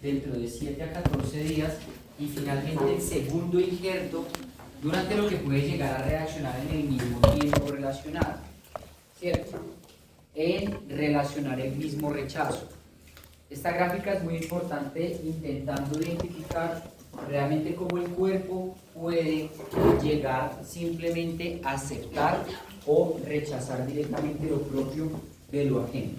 dentro de 7 a 14 días y finalmente el segundo injerto durante lo que puede llegar a reaccionar en el mismo tiempo relacionado, ¿cierto? En relacionar el mismo rechazo. Esta gráfica es muy importante intentando identificar realmente cómo el cuerpo puede llegar simplemente a aceptar o rechazar directamente lo propio de lo ajeno.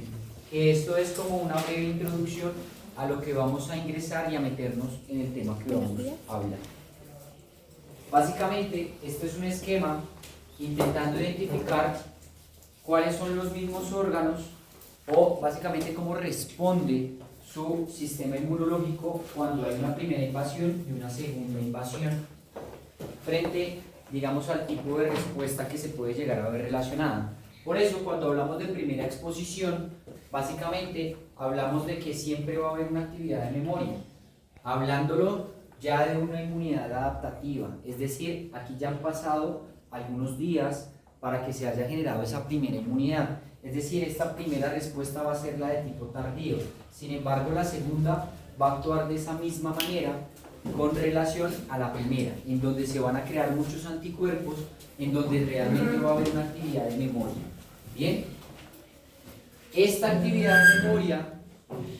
Esto es como una breve introducción a lo que vamos a ingresar y a meternos en el tema que vamos a hablar. Básicamente, esto es un esquema intentando identificar cuáles son los mismos órganos o básicamente cómo responde su sistema inmunológico cuando hay una primera invasión y una segunda invasión frente, digamos, al tipo de respuesta que se puede llegar a ver relacionada. Por eso, cuando hablamos de primera exposición, básicamente hablamos de que siempre va a haber una actividad de memoria, hablándolo ya de una inmunidad adaptativa, es decir, aquí ya han pasado algunos días para que se haya generado esa primera inmunidad, es decir, esta primera respuesta va a ser la de tipo tardío, sin embargo la segunda va a actuar de esa misma manera con relación a la primera, en donde se van a crear muchos anticuerpos, en donde realmente va a haber una actividad de memoria. Bien, esta actividad de memoria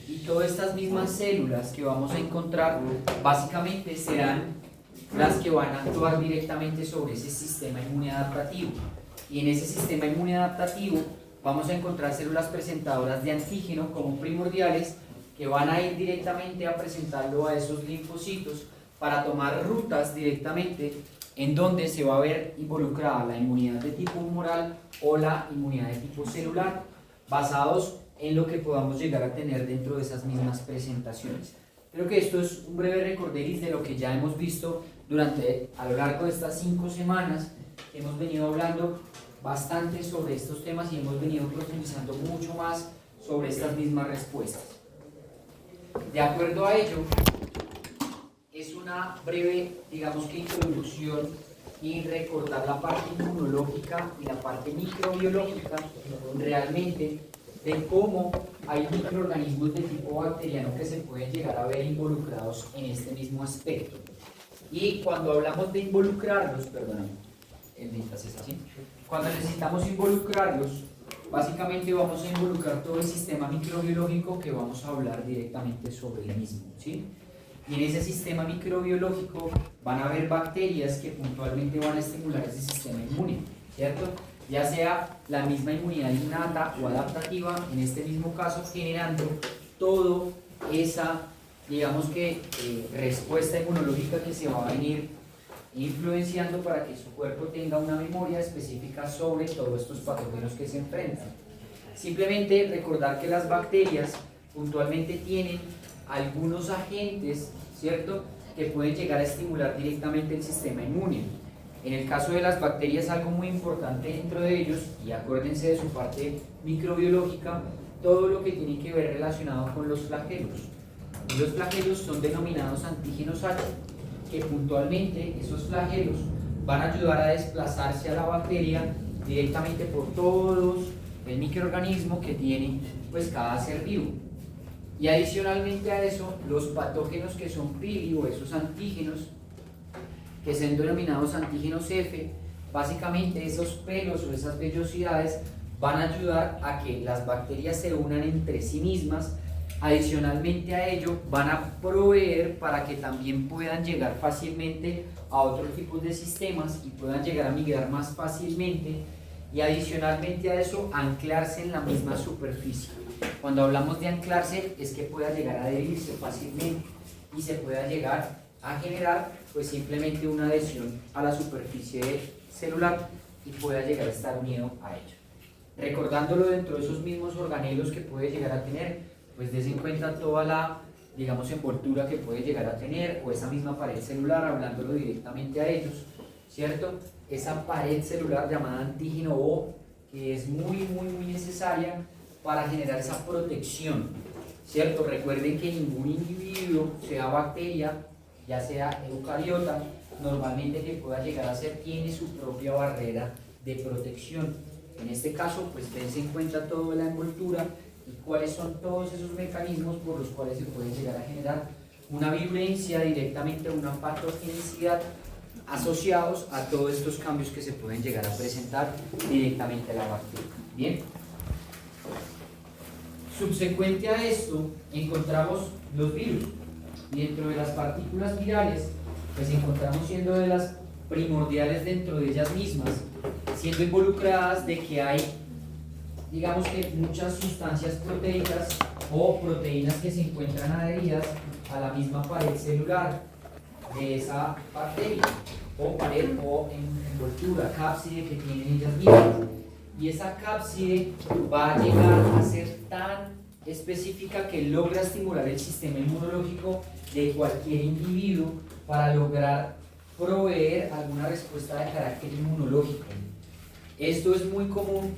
y todas estas mismas células que vamos a encontrar básicamente serán las que van a actuar directamente sobre ese sistema inmune adaptativo, y en ese sistema inmune adaptativo vamos a encontrar células presentadoras de antígeno como primordiales que van a ir directamente a presentarlo a esos linfocitos para tomar rutas directamente en donde se va a ver involucrada la inmunidad de tipo humoral o la inmunidad de tipo celular, basados en lo que podamos llegar a tener dentro de esas mismas presentaciones. Creo que esto es un breve recorderis de lo que ya hemos visto a lo largo de estas 5 semanas. Hemos venido hablando bastante sobre estos temas y hemos venido profundizando mucho más sobre estas mismas respuestas. De acuerdo a ello, es una breve, digamos que introducción y recordar la parte inmunológica y la parte microbiológica realmente de cómo hay microorganismos de tipo bacteriano que se pueden llegar a ver involucrados en este mismo aspecto. Y cuando hablamos de involucrarlos, cuando necesitamos involucrarlos, básicamente vamos a involucrar todo el sistema microbiológico que vamos a hablar directamente sobre el mismo, ¿sí? Y en ese sistema microbiológico van a haber bacterias que puntualmente van a estimular ese sistema inmune, ¿cierto? Ya sea la misma inmunidad innata o adaptativa, en este mismo caso generando toda esa, digamos que, respuesta inmunológica que se va a venir influenciando para que su cuerpo tenga una memoria específica sobre todos estos patógenos que se enfrentan. Simplemente recordar que las bacterias puntualmente tienen algunos agentes, ¿cierto?, que pueden llegar a estimular directamente el sistema inmune. En el caso de las bacterias, algo muy importante dentro de ellos, y acuérdense de su parte microbiológica, todo lo que tiene que ver relacionado con los flagelos. Y los flagelos son denominados antígenos H, que puntualmente esos flagelos van a ayudar a desplazarse a la bacteria directamente por todos el microorganismo que tiene pues cada ser vivo. Y adicionalmente a eso, los patógenos que son pili o esos antígenos que son denominados antígenos F, básicamente esos pelos o esas vellosidades van a ayudar a que las bacterias se unan entre sí mismas. Adicionalmente a ello, van a proveer para que también puedan llegar fácilmente a otros tipos de sistemas y puedan llegar a migrar más fácilmente, y adicionalmente a eso, anclarse en la misma superficie. Cuando hablamos de anclarse, es que pueda llegar a adherirse fácilmente y se pueda llegar a generar pues simplemente una adhesión a la superficie celular y pueda llegar a estar unido a ella. Recordándolo dentro de esos mismos organelos que puede llegar a tener, pues des en cuenta toda la, digamos, envoltura que puede llegar a tener, o esa misma pared celular, hablándolo directamente a ellos, ¿cierto? Esa pared celular llamada antígeno O, que es muy necesaria para generar esa protección, ¿cierto? Recuerden que ningún individuo, sea bacteria, ya sea eucariota, normalmente que pueda llegar a ser, tiene su propia barrera de protección. En este caso, pues dense en cuenta toda la envoltura y cuáles son todos esos mecanismos por los cuales se puede llegar a generar una virulencia directamente, una patogenicidad asociados a todos estos cambios que se pueden llegar a presentar directamente a la bacteria. Bien. Subsecuente a esto, encontramos los virus. Y dentro de las partículas virales, pues encontramos siendo de las primordiales dentro de ellas mismas, siendo involucradas de que hay, digamos que muchas sustancias proteicas o proteínas que se encuentran adheridas a la misma pared celular de esa bacteria, o pared o envoltura, cápside que tienen ellas mismas. Y esa cápside va a llegar a ser tan específica que logra estimular el sistema inmunológico de cualquier individuo para lograr proveer alguna respuesta de carácter inmunológico. Esto es muy común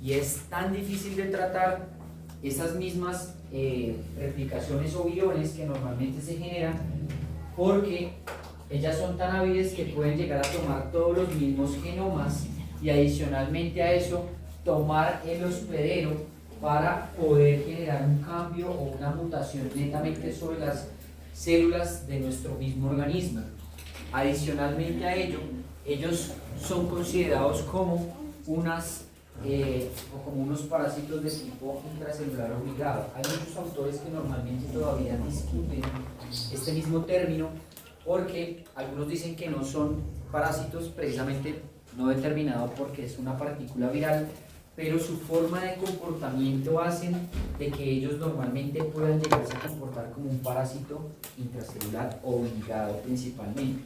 y es tan difícil de tratar, esas mismas replicaciones o viriones que normalmente se generan, porque ellas son tan hábiles que pueden llegar a tomar todos los mismos genomas y adicionalmente a eso tomar el hospedero para poder generar un cambio o una mutación netamente sobre las células de nuestro mismo organismo. Adicionalmente a ello, ellos son considerados como como unos parásitos de tipo intracelular obligado. Hay muchos autores que normalmente todavía discuten este mismo término porque algunos dicen que no son parásitos precisamente no determinado porque es una partícula viral, pero su forma de comportamiento hacen de que ellos normalmente puedan llegarse a comportar como un parásito intracelular obligado principalmente.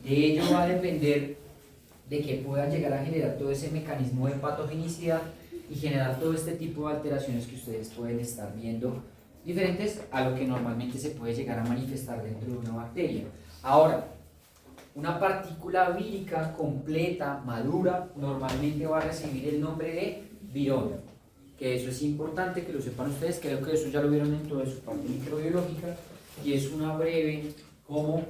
De ello va a depender de que puedan llegar a generar todo ese mecanismo de patogenicidad y generar todo este tipo de alteraciones que ustedes pueden estar viendo diferentes a lo que normalmente se puede llegar a manifestar dentro de una bacteria. Ahora, una partícula vírica completa, madura, normalmente va a recibir el nombre de virón, que eso es importante que lo sepan ustedes, creo que eso ya lo vieron dentro de su parte microbiológica, y es una breve como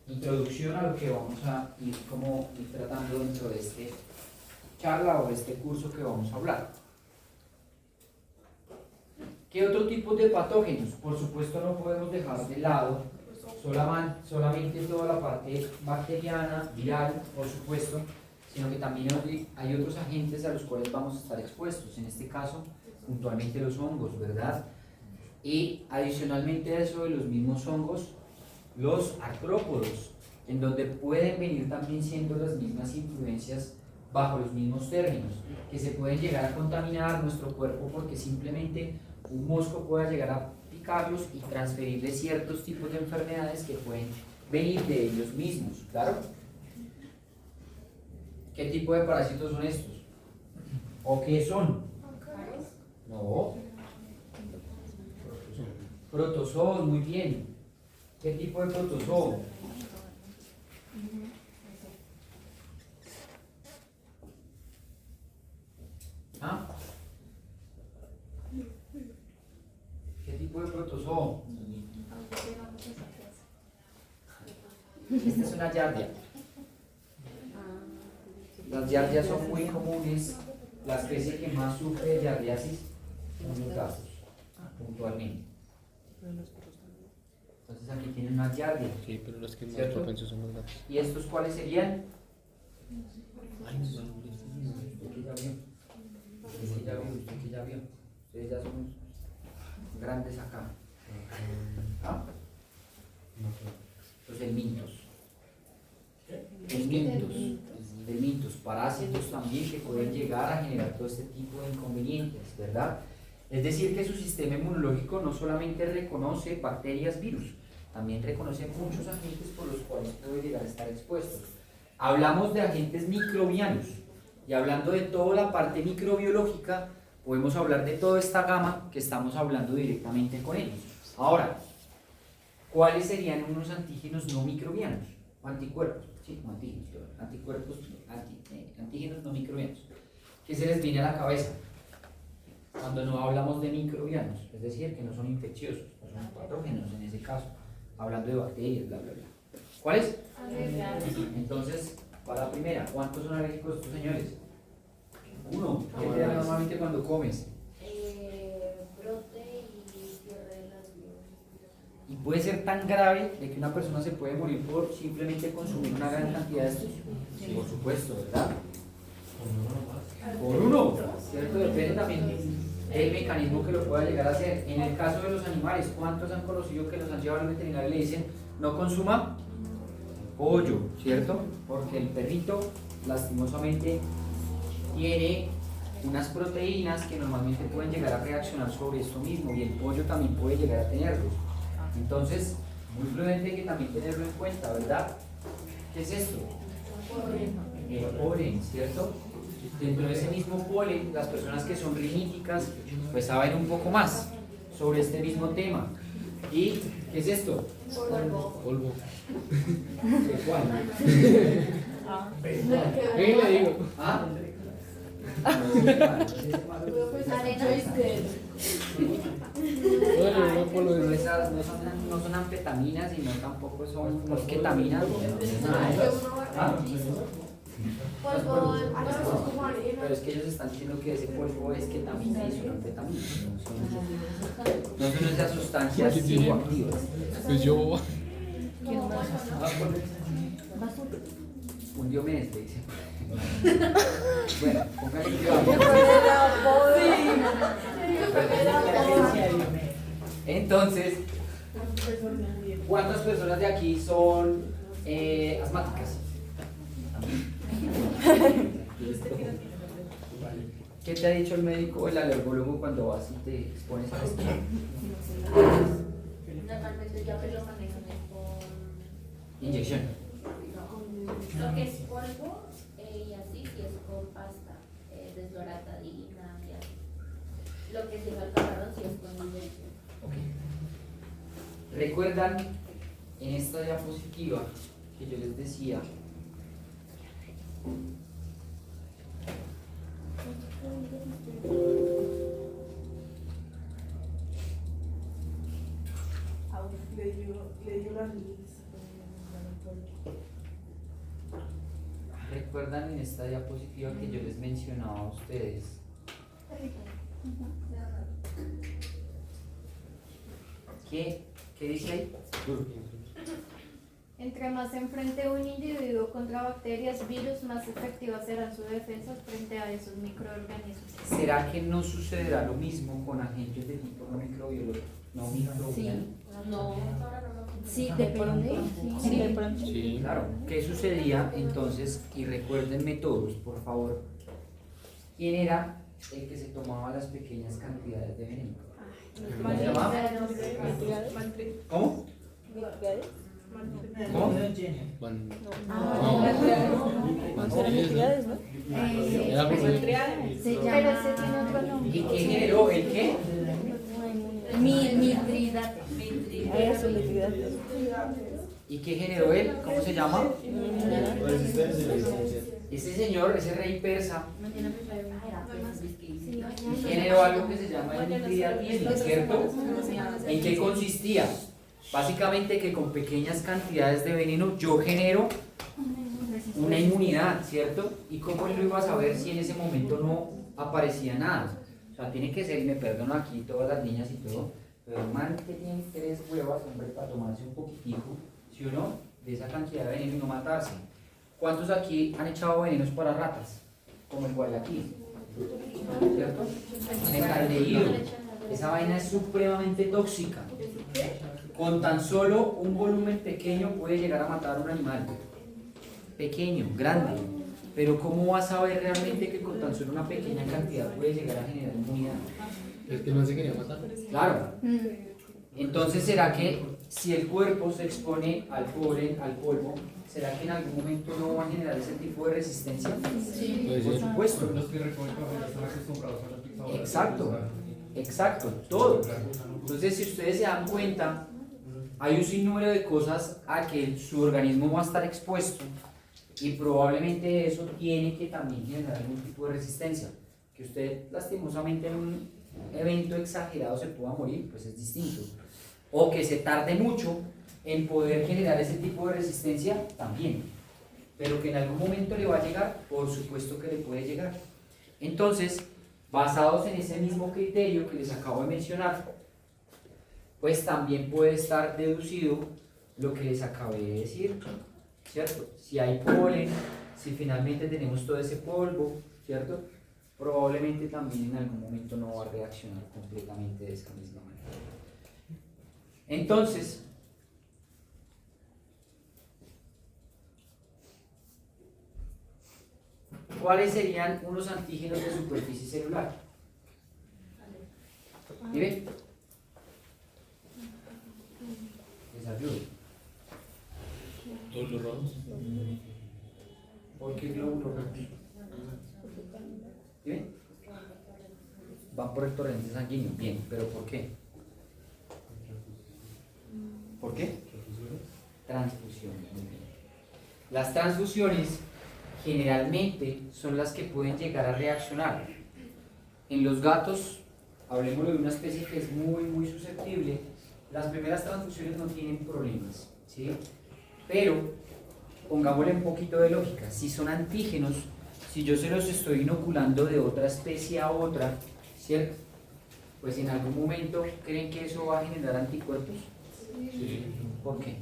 introducción a lo que vamos a ir tratando dentro de este charla o de este curso que vamos a hablar. ¿Qué otro tipo de patógenos? Por supuesto no podemos dejar de lado solamente toda la parte bacteriana, viral, por supuesto, sino que también hay otros agentes a los cuales vamos a estar expuestos, en este caso puntualmente los hongos, ¿verdad? Y adicionalmente a eso de los mismos hongos, los artrópodos, en donde pueden venir también siendo las mismas influencias bajo los mismos términos, que se pueden llegar a contaminar nuestro cuerpo porque simplemente un mosco pueda llegar a picarlos y transferirle ciertos tipos de enfermedades que pueden venir de ellos mismos, ¿claro? ¿Qué tipo de parásitos son estos? ¿O qué son? No. Protozoos, muy bien. ¿Qué tipo de protozoo? ¿Ah? ¿Qué tipo de protozoo? Esta es una yardia. Las yardias son muy comunes. La especie que más sufre de yardiasis son los gatos, puntualmente. Entonces aquí tienen una yardia. Sí, pero los que más ¿cierto? propensos son los gatos. ¿Y estos cuáles serían? Ay, no, Usted que ya vio. Usted que ya vio. Ustedes ya son grandes acá. ¿Ah? Los helmintos. Helmintos, parásitos también que pueden llegar a generar todo este tipo de inconvenientes, ¿verdad? Es decir, que su sistema inmunológico no solamente reconoce bacterias, virus, también reconoce muchos agentes por los cuales puede llegar a estar expuestos. Hablamos de agentes microbianos, y hablando de toda la parte microbiológica, podemos hablar de toda esta gama que estamos hablando directamente con ellos. Ahora, ¿cuáles serían unos antígenos no microbianos? Anticuerpos, sí, como antígenos, anticuerpos, antígenos no microbianos. ¿Qué se les viene a la cabeza cuando no hablamos de microbianos? Es decir, que no son infecciosos, no son patógenos en ese caso, hablando de bacterias, bla, bla, bla. ¿Cuáles? Entonces, para la primera, ¿cuántos son alérgicos estos señores? Uno. ¿Qué te da normalmente cuando comes? Brote y cierre de las vías. Y puede ser tan grave de que una persona se puede morir por simplemente consumir una gran cantidad de estos. Por supuesto, ¿verdad? Por uno, ¿cierto? Depende también del mecanismo que lo pueda llegar a hacer. En el caso de los animales, ¿cuántos han conocido que los han llevado al veterinario y le dicen no consuma pollo, ¿cierto? Porque el perrito lastimosamente tiene unas proteínas que normalmente pueden llegar a reaccionar sobre esto mismo y el pollo también puede llegar a tenerlos. Entonces, muy prudente que también tenerlo en cuenta, ¿verdad? ¿Qué es esto? El polen, ¿cierto? Dentro de ese mismo polen, las personas que son riníticas, pues saben un poco más sobre este mismo tema. ¿Y qué es esto? Polvo. ¿De cuál? ¿Qué le digo? ¿Ah? Bueno, polvo No, de esas no son anfetaminas y no tampoco son ketaminas. ¿Ah? Pero es que ellos están diciendo que ese polvo es ketamina y son anfetaminas. No son esas sustancias psicoactivas. Pues yo. Un Diomedes te dice. Bueno, póngale cuidado. Entonces, ¿cuántas personas de aquí son asmáticas? ¿Qué te ha dicho el médico o el alergólogo cuando vas y te expones a esto? Normalmente ya me lo manejan con Inyección. lo que es polvo y así, si es con pasta, desloratadina y así. Lo que es el alcaparrón, si es con inyección. Ok. ¿Recuerdan en esta diapositiva que yo les decía? ¿Recuerdan en esta diapositiva que yo les mencionaba a ustedes? ¿Qué dice ahí? Entre más se enfrente un individuo contra bacterias, virus, más efectivas serán sus defensas frente a esos microorganismos. ¿Será que no sucederá lo mismo con agentes de tipo no microbiológico? No microbiano. No, ahora no lo Sí, depende. Sí, de pronto. Sí. Claro. ¿Qué sucedía entonces? Y recuérdenme todos, por favor. ¿Quién era el que se tomaba las pequeñas cantidades de veneno? ¿Cómo se llamaba? ¿Cómo? ¿Cómo? Van. Van a ser investigadas, ¿no? Era por ahí. Se llama, pero ese tiene otro ¿Y nombre. qué generó el qué? Mitridato. Eso, liquidez. ¿Y qué generó él? ¿Cómo se llama? Ese señor, ese rey persa, generó algo que se llama el mitridatismo, ¿cierto? ¿En qué consistía? Básicamente que con pequeñas cantidades de veneno yo genero una inmunidad, ¿cierto? ¿Y cómo él lo iba a saber si en ese momento no aparecía nada? O sea, tiene que ser, y me perdono aquí todas las niñas y todo, pero el man que tiene 3 huevas, hombre, para tomarse un poquitico, ¿sí o no? De esa cantidad de veneno y no matarse. ¿Cuántos aquí han echado venenos para ratas? Como el Guayaquil, ¿cierto? Metaldehído. Esa vaina es supremamente tóxica. Con tan solo un volumen pequeño puede llegar a matar a un animal. Pequeño, grande. Pero ¿cómo vas a saber realmente que con tan solo una pequeña cantidad puede llegar a generar inmunidad? Es que no se quería matar. Claro. Entonces, ¿será que si el cuerpo se expone al polen, al polvo, será que en algún momento no va a generar ese tipo de resistencia? Sí. Puede Por ser. supuesto. Los que recogen café están acostumbrados a las picadoras. Exacto. Exacto, todo. Entonces, si ustedes se dan cuenta, hay un sinnúmero de cosas a que su organismo va a estar expuesto y probablemente eso tiene que también generar algún tipo de resistencia. Que usted lastimosamente en un evento exagerado se pueda morir, pues es distinto. O que se tarde mucho en poder generar ese tipo de resistencia, también. Pero que en algún momento le va a llegar, por supuesto que le puede llegar. Entonces, basados en ese mismo criterio que les acabo de mencionar, pues también puede estar deducido lo que les acabé de decir, ¿cierto? Si hay polen, si finalmente tenemos todo ese polvo, ¿cierto? Probablemente también en algún momento no va a reaccionar completamente de esa misma manera. Entonces, ¿cuáles serían unos antígenos de superficie celular? ¿Miren? Les ayudo. Todos los rojos. ¿Por qué glóbulos rojos? ¿Bien? Van por el torrente sanguíneo, bien, pero ¿por qué? ¿Por qué? Transfusiones, muy bien. Las transfusiones generalmente son las que pueden llegar a reaccionar. En los gatos, hablemos de una especie que es muy susceptible, las primeras transfusiones no tienen problemas, ¿sí? Pero, pongámosle un poquito de lógica, si son antígenos, si yo se los estoy inoculando de otra especie a otra, ¿cierto? Pues en algún momento, ¿creen que eso va a generar anticuerpos? Sí. ¿Por qué?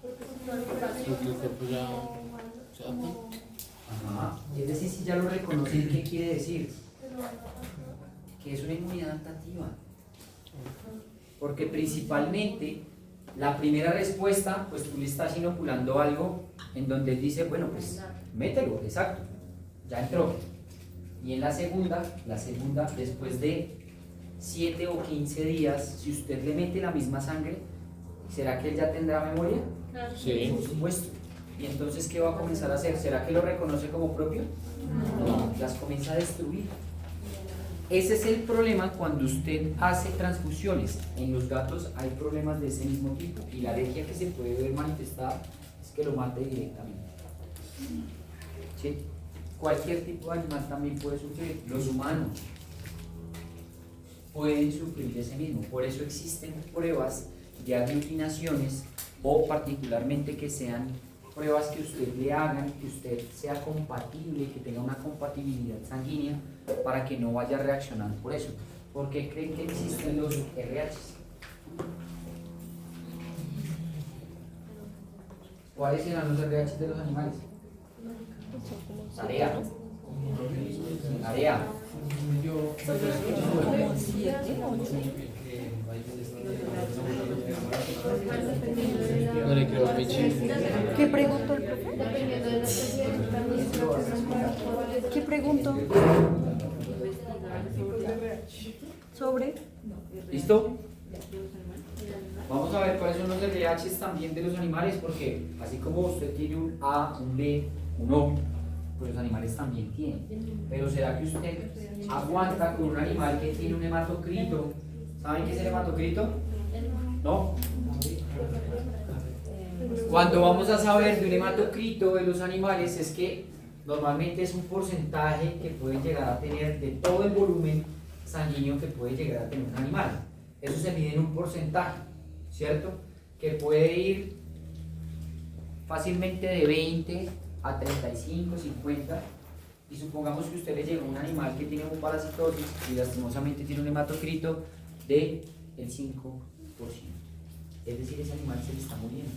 Porque el cuerpo ya se adapta. Ajá. Es decir, si ya lo reconocen, ¿qué quiere decir? Que es una inmunidad adaptativa. Porque principalmente la primera respuesta, pues tú le estás inoculando algo en donde él dice, bueno, pues mételo, exacto, ya entró. Y en la segunda, después de 7 o 15 días, si usted le mete la misma sangre, ¿será que él ya tendrá memoria? Sí. Por supuesto. ¿Y entonces qué va a comenzar a hacer? ¿Será que lo reconoce como propio? No, las comienza a destruir. Ese es el problema cuando usted hace transfusiones. En los gatos hay problemas de ese mismo tipo y la alergia que se puede ver manifestada es que lo mate directamente. ¿Sí? Cualquier tipo de animal también puede sufrir. Los humanos pueden sufrir de ese mismo. Por eso existen pruebas de aglutinaciones o particularmente que sean pruebas que usted le hagan, que usted sea compatible, que tenga una compatibilidad sanguínea para que no vaya a reaccionar por eso. ¿Por qué creen que existen los RHs? ¿Cuáles serán los RHs de los animales? Tarea. Tarea. Como 7, 8. No le creo a Michi. ¿Qué preguntó el profe? Dependiendo de la especie, también ¿Qué preguntó? ¿Sobre? ¿Listo? Vamos a ver cuáles son los RHs también de los animales, porque así como usted tiene un A, un B, un O, pues los animales también tienen. Pero ¿será que usted aguanta con un animal que tiene un hematocrito? ¿Saben qué es el hematocrito? ¿No? Cuando vamos a saber de un hematocrito de los animales es que normalmente es un porcentaje que puede llegar a tener de todo el volumen sanguíneo que puede llegar a tener un animal. Eso se mide en un porcentaje, ¿cierto? Que puede ir fácilmente de 20 a 35, 50. Y supongamos que usted le llega a un animal que tiene muparasitosis y lastimosamente tiene un hematocrito de el 5%. Es decir, ese animal se le está muriendo.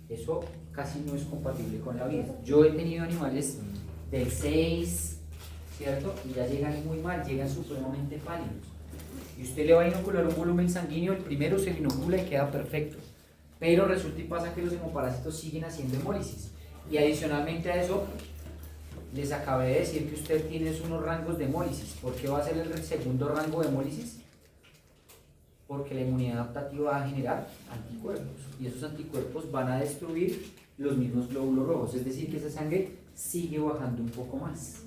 Eso casi no es compatible con la vida. Yo he tenido animales del 6, ¿cierto? Y ya llegan muy mal, llegan supremamente pálidos. Y usted le va a inocular un volumen sanguíneo, el primero se le inocula y queda perfecto. Pero resulta y pasa que los hemoparásitos siguen haciendo hemólisis. Y adicionalmente a eso, les acabé de decir que usted tiene unos rangos de hemólisis. ¿Por qué va a ser el segundo rango de hemólisis? Porque la inmunidad adaptativa va a generar anticuerpos y esos anticuerpos van a destruir los mismos glóbulos rojos, es decir, que esa sangre sigue bajando un poco más.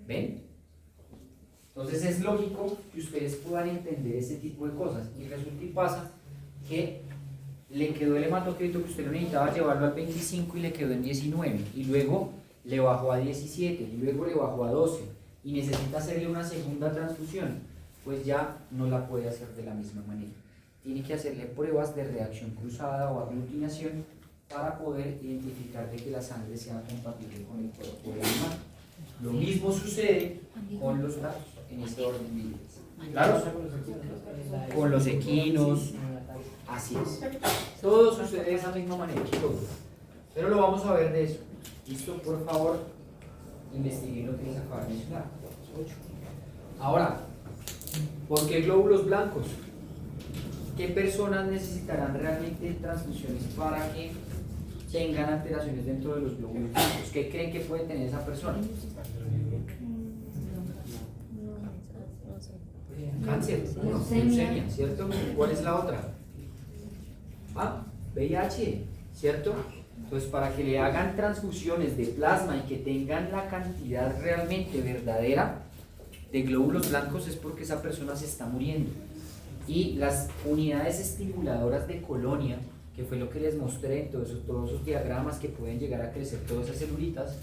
¿Ven? Entonces es lógico que ustedes puedan entender ese tipo de cosas y resulta y pasa que le quedó el hematocrito que usted lo necesitaba llevarlo al 25 y le quedó en 19 y luego le bajó a 17 y luego le bajó a 12 y necesita hacerle una segunda transfusión. Pues ya no la puede hacer de la misma manera. Tiene que hacerle pruebas de reacción cruzada o aglutinación para poder identificar de que la sangre sea compatible con el cuerpo del animal. Lo mismo sucede con los brazos en ese orden de ideas. ¿Claro? Con los equinos, así es. Todo sucede de esa misma manera, todo. Pero lo vamos a ver de eso. ¿Listo? Por favor, investiguen lo que les acabo de mencionar. Ahora, ¿por qué glóbulos blancos? ¿Qué personas necesitarán realmente transfusiones para que tengan alteraciones dentro de los glóbulos blancos? ¿Qué creen que puede tener esa persona? Cáncer, leucemia, ¿cierto? ¿Cuál es la otra? Ah, VIH, ¿cierto? Entonces, para que le hagan transfusiones de plasma y que tengan la cantidad realmente verdadera de glóbulos blancos es porque esa persona se está muriendo. Y las unidades estimuladoras de colonia, que fue lo que les mostré, todos esos diagramas que pueden llegar a crecer todas esas celulitas,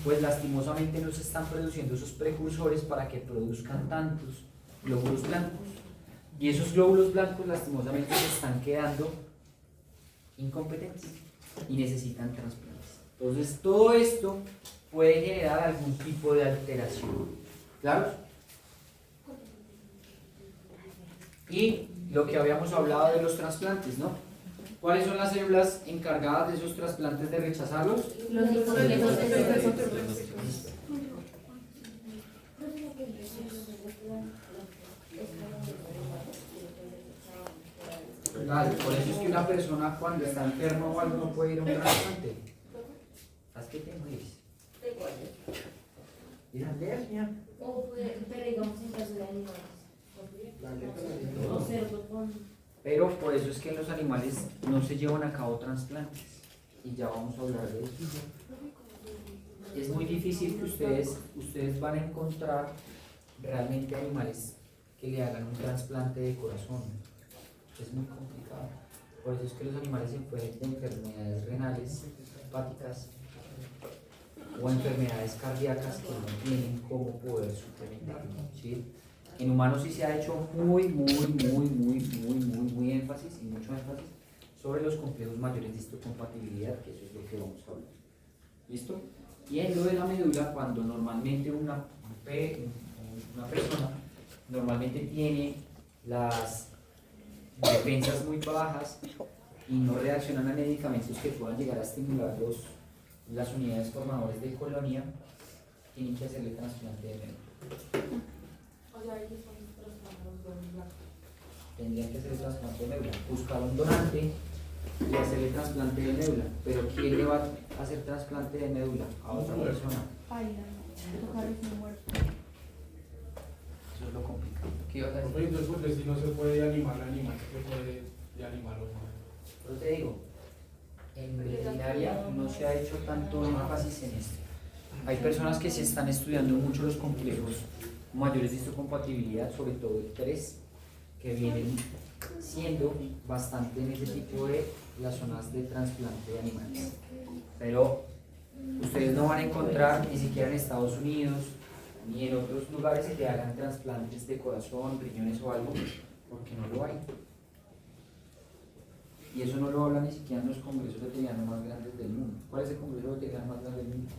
pues lastimosamente no se están produciendo esos precursores para que produzcan tantos glóbulos blancos. Y esos glóbulos blancos lastimosamente se están quedando incompetentes y necesitan trasplantes. Entonces todo esto puede generar algún tipo de alteración. ¿Claro? Y lo que habíamos hablado de los trasplantes, ¿no? ¿Cuáles son las células encargadas de esos trasplantes de rechazarlos? Los Claro, por eso es que una persona cuando está enferma o algo no puede ir a un trasplante. ¿Sabes qué tengo? ¿Y la alergia? Pero digamos en caso de animales. O cerdos con... Pero por eso es que en los animales no se llevan a cabo trasplantes. Y ya vamos a hablar de eso. Es muy difícil que ustedes van a encontrar realmente animales que le hagan un trasplante de corazón. Es muy complicado. Por eso es que los animales se enferman de enfermedades renales, hepáticas o enfermedades cardíacas que no tienen cómo poder suplementar, ¿sí? En humanos sí se ha hecho muy énfasis y mucho énfasis sobre los complejos mayores de histocompatibilidad, que eso es lo que vamos a hablar. ¿Listo? Y en lo de la médula, cuando normalmente una persona normalmente tiene las defensas muy bajas y no reaccionan a medicamentos que puedan llegar a estimular las unidades formadoras de colonia, tienen que hacerle trasplante de médula. Tendrían que hacerle trasplante de médula, buscar un donante y hacerle trasplante de médula. Pero ¿quién le va a hacer trasplante de médula? A otra persona. Eso es lo complicado. ¿Qué ibas a decir? Entonces, porque si no se puede de animal a animal, se puede de animal a humano. Pero te digo, en veterinaria no se ha hecho tanto énfasis en esto. Hay personas que se están estudiando mucho los complejos mayores de histocompatibilidad, sobre todo el 3, que vienen siendo bastante en ese tipo de las zonas de trasplante de animales. Pero ustedes no van a encontrar ni siquiera en Estados Unidos ni en otros lugares que hagan trasplantes de corazón, riñones o algo, porque no lo hay. Y eso no lo hablan ni siquiera en los congresos veterinarios más grandes del mundo. ¿Cuál es el congreso veterinario más grande del mundo?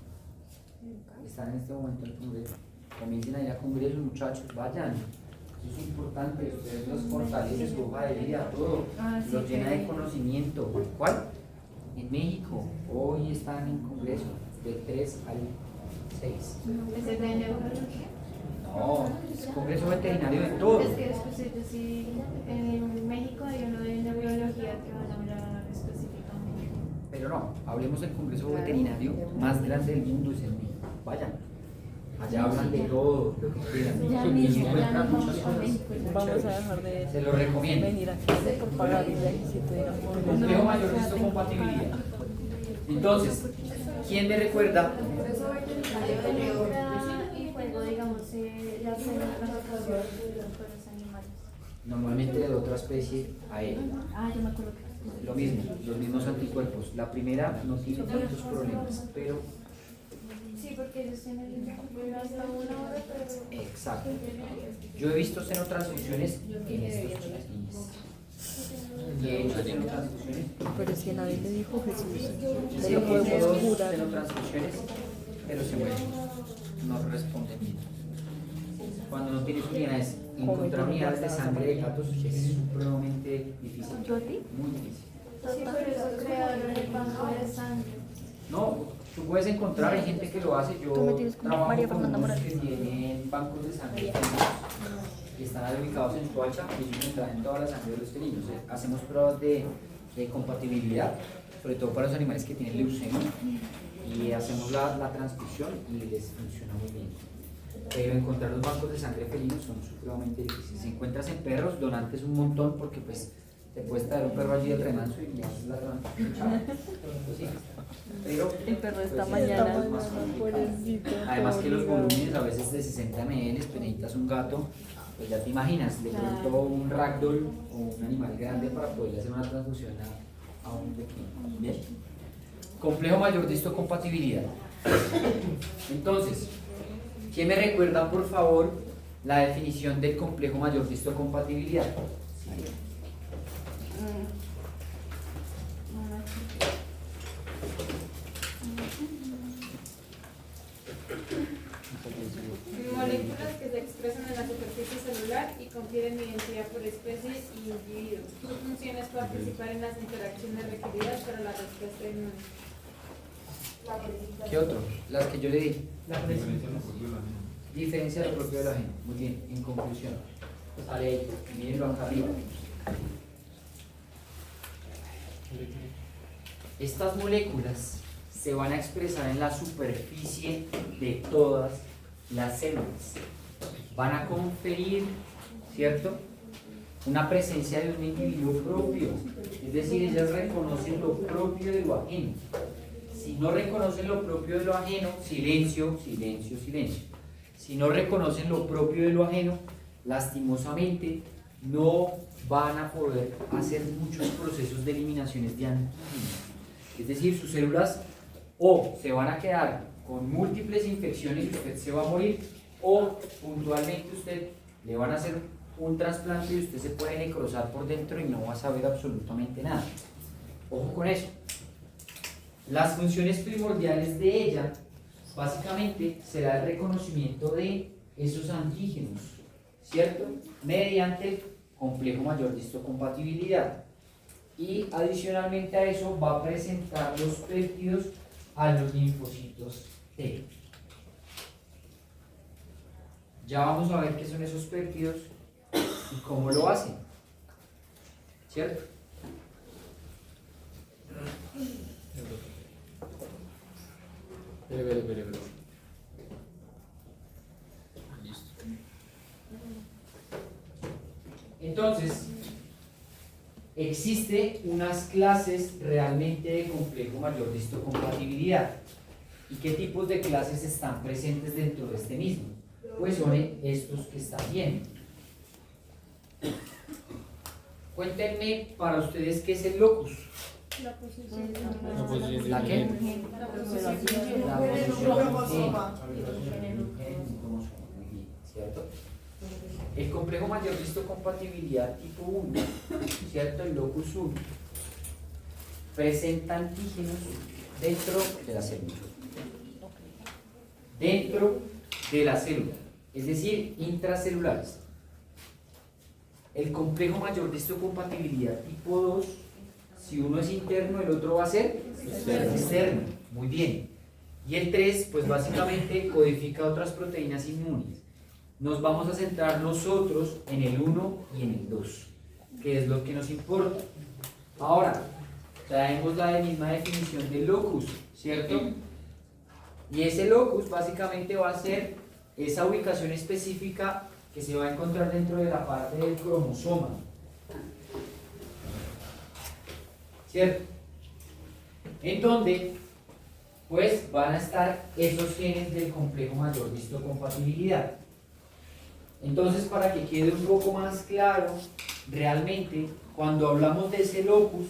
Están en este momento en el congreso. Comiencen a ir a congresos, muchachos, vayan. Eso es importante, ustedes los fortalecen, su hoja de vida, todo, los llena de conocimiento. ¿Cuál? En México. Hoy están en congreso, del 3 al 6. ¿Ese es de neurología? No, es congreso veterinario de todo. Es que sí, en México hay uno de neurobiología que van a hablar específicamente. Pero no, hablemos del congreso veterinario más grande del mundo, es en México. Vayan. Allá hablan de todo lo que quieran. Y encuentran muchas cosas. Vamos a dejar de Se lo recomiendo. venir aquí por pagar el requisito de la Complejo mayor de histocompatibilidad. Entonces, ¿quién me recuerda? Y cuando, digamos, ya hacen la clasificación con los animales. Normalmente de otra especie a él. Yo me acuerdo que... Lo mismo, los mismos anticuerpos. La primera no tiene tantos problemas, pero... Sí, porque ellos tienen hasta una hora, pero... Exacto. Yo he visto xenotransfusiones en estos chiquillos. Y he hecho xenotransfusiones. Pero es que nadie le dijo Jesús. Sí, Se lo podemos dos curar. xenotransfusiones pero se mueren, no responden bien. Cuando no tienes unidades, encontrar unidades de sangre de gatos es supremamente difícil, muy difícil. Sí, por eso crearon el banco de sangre. No, tú puedes encontrar, hay gente que lo hace. Yo Tú me tienes con trabajo María con Fernanda unos Morales. que tienen bancos de sangre y están ahí ubicados en Soacha y ellos me traen toda la sangre de los felinos. Hacemos pruebas de compatibilidad, sobre todo para los animales que tienen leucemia, y hacemos la transfusión y les funciona muy bien. Pero encontrar los bancos de sangre felinos son supremamente difíciles. Si encuentras en perros, donantes un montón porque pues te puedes traer un perro allí del remanso y haces la transfusión. Chao. Pues sí. Pero El perro esta pues, mañana, es más complicado. pobrecito. Además que los obligado. volúmenes a veces de 60 ml, pues necesitas un gato, pues ya te imaginas, de pronto un ragdoll o un animal grande para poder hacer una transfusión a un pequeño. ¿Bien? Complejo mayor de histocompatibilidad. Entonces, ¿quién me recuerda por favor la definición del complejo mayor de histocompatibilidad? Moléculas que se expresan en la superficie celular y confieren identidad por especie y individuo. Su función es participar en las interacciones requeridas para la respuesta inmune. ¿Qué otro? Las que yo le di. La diferencia no fue la misma. Diferencia de lo propio de lo ajeno. Muy bien, en conclusión. Sale ahí, mírenlo acá arriba. Estas moléculas se van a expresar en la superficie de todas las células. Van a conferir, ¿cierto?, una presencia de un individuo propio. Es decir, ellas reconocen lo propio de lo ajeno. Si no reconocen lo propio de lo ajeno, silencio, silencio, silencio. Si no reconocen lo propio de lo ajeno, lastimosamente no van a poder hacer muchos procesos de eliminaciones de antígenos. Es decir, sus células o se van a quedar con múltiples infecciones y usted se va a morir, o puntualmente usted le van a hacer un trasplante y usted se puede necrosar por dentro y no va a saber absolutamente nada. Ojo con eso. Las funciones primordiales de ella básicamente será el reconocimiento de esos antígenos, ¿cierto?, mediante el complejo mayor de histocompatibilidad. Y adicionalmente a eso va a presentar los péptidos a los linfocitos T. Ya vamos a ver qué son esos péptidos y cómo lo hacen, ¿cierto? Espere. Listo. Entonces, existe unas clases realmente de complejo mayor de histocompatibilidad. ¿Y qué tipos de clases están presentes dentro de este mismo? Pues son estos que están viendo. Cuéntenme para ustedes qué es el locus. La posición ¿La qué? La posición La posición en un cromosoma, muy bien, ¿cierto? El complejo mayor de histocompatibilidad tipo 1, ¿cierto? El locus 1, presenta antígenos dentro de la célula. Dentro de la célula, es decir, intracelulares. El complejo mayor de histocompatibilidad tipo 2, si uno es interno, el otro va a ser externo. Muy bien. Y el 3, pues básicamente codifica otras proteínas inmunes. Nos vamos a centrar nosotros en el 1 y en el 2, que es lo que nos importa. Ahora, traemos la misma definición del locus, ¿cierto? Y ese locus básicamente va a ser esa ubicación específica que se va a encontrar dentro de la parte del cromosoma, ¿cierto? En donde pues van a estar esos genes del complejo mayor de histocompatibilidad. Entonces, para que quede un poco más claro, realmente cuando hablamos de ese locus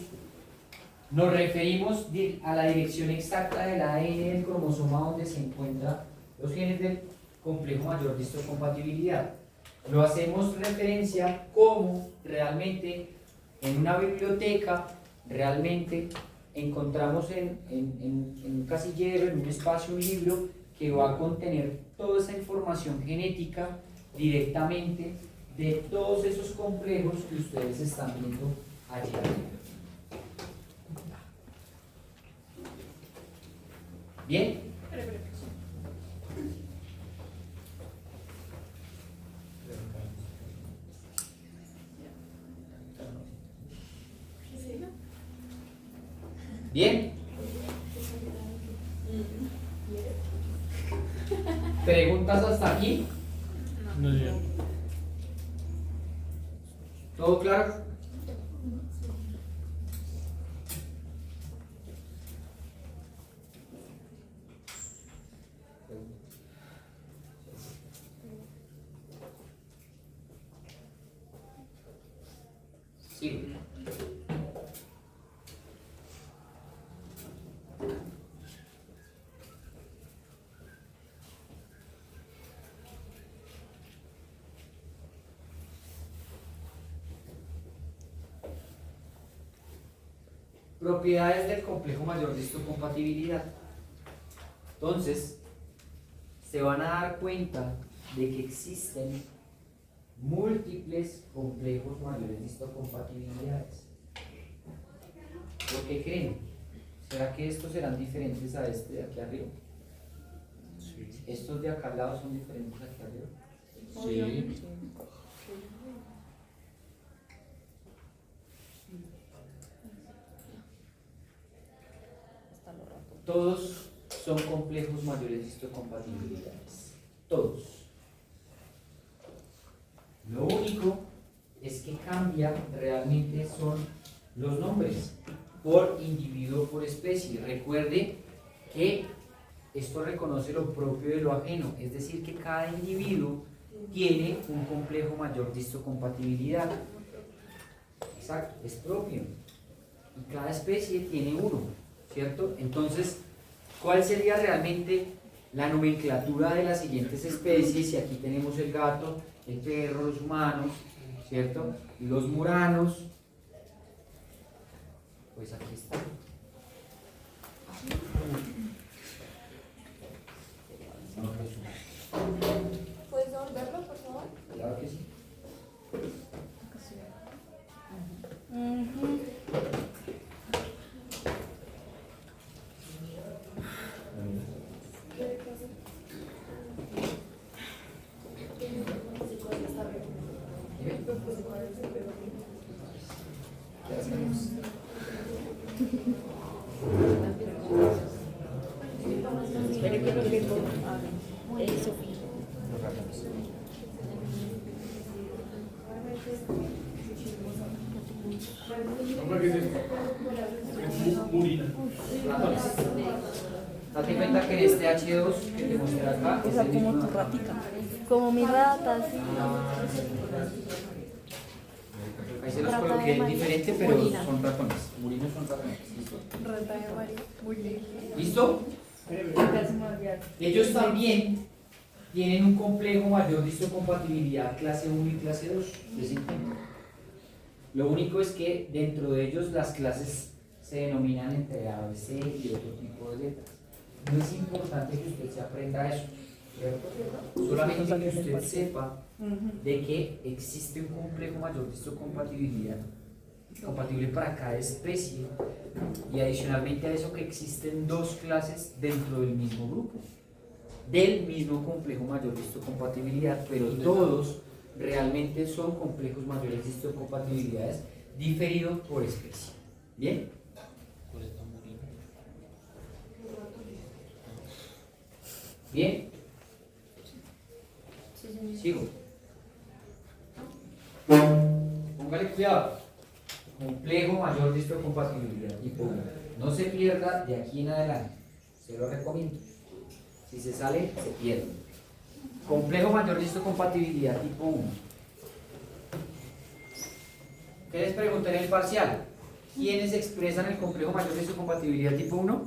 nos referimos a la dirección exacta del ADN del cromosoma donde se encuentran los genes del complejo mayor de histocompatibilidad. Lo hacemos referencia como realmente en una biblioteca realmente encontramos en un casillero, en un espacio, un libro que va a contener toda esa información genética directamente de todos esos complejos que ustedes están viendo allí arriba. ¿Bien? ¿Bien? ¿Preguntas hasta aquí? No sé. ¿Todo claro? Sí. Propiedades del complejo mayor de histocompatibilidad. Entonces, se van a dar cuenta de que existen múltiples complejos mayores de histocompatibilidades. ¿Por qué creen? ¿Será que estos serán diferentes a este de aquí arriba? Sí. ¿Estos de acá al lado son diferentes a aquí arriba? Sí. Todos son complejos mayores de histocompatibilidades. Todos. Lo único es que cambia realmente son los nombres por individuo o por especie. Recuerde que esto reconoce lo propio de lo ajeno, es decir, que cada individuo tiene un complejo mayor de histocompatibilidad. Exacto, es propio. Y cada especie tiene uno, ¿cierto? Entonces, ¿cuál sería realmente la nomenclatura de las siguientes especies? Y aquí tenemos el gato, el perro, los humanos, ¿cierto? Los muranos. Pues aquí está. ¿Puedes devolverlo, por favor? Claro que sí. ¿Qué hacemos? Espere que quiere todo. Eso. Lo rayamos. ¿Cómo que es esto? Es murina. Ratones. Date cuenta que en este H2 que te mostré acá O es sea, el como mismo. tu ratita. Como mi rata, sí. Ahí se los Rata coloqué de María. diferente, pero Murina. son ratones. Murinos son ratones. ¿Listo? Rata de María. Muy bien. ¿Listo? Ellos también tienen un complejo mayor de histocompatibilidad clase 1 y clase 2 de 50. Lo único es que dentro de ellos las clases se denominan entre A, B, C y otro tipo de letras. No es importante que usted se aprenda eso, ¿cierto? Solamente que usted sepa de que existe un complejo mayor de histocompatibilidad compatible para cada especie y adicionalmente a eso que existen dos clases dentro del mismo grupo del mismo complejo mayor de histocompatibilidad, pero todos realmente son complejos mayores de histocompatibilidades diferidos por especie. ¿Bien? ¿Bien? Sigo. Póngale cuidado. Complejo mayor de histocompatibilidad tipo 1. No se pierda de aquí en adelante. Se lo recomiendo. Si se sale, se pierde. Complejo mayor de histocompatibilidad tipo 1. ¿Qué les pregunté en el parcial? ¿Quiénes expresan el complejo mayor de histocompatibilidad tipo 1?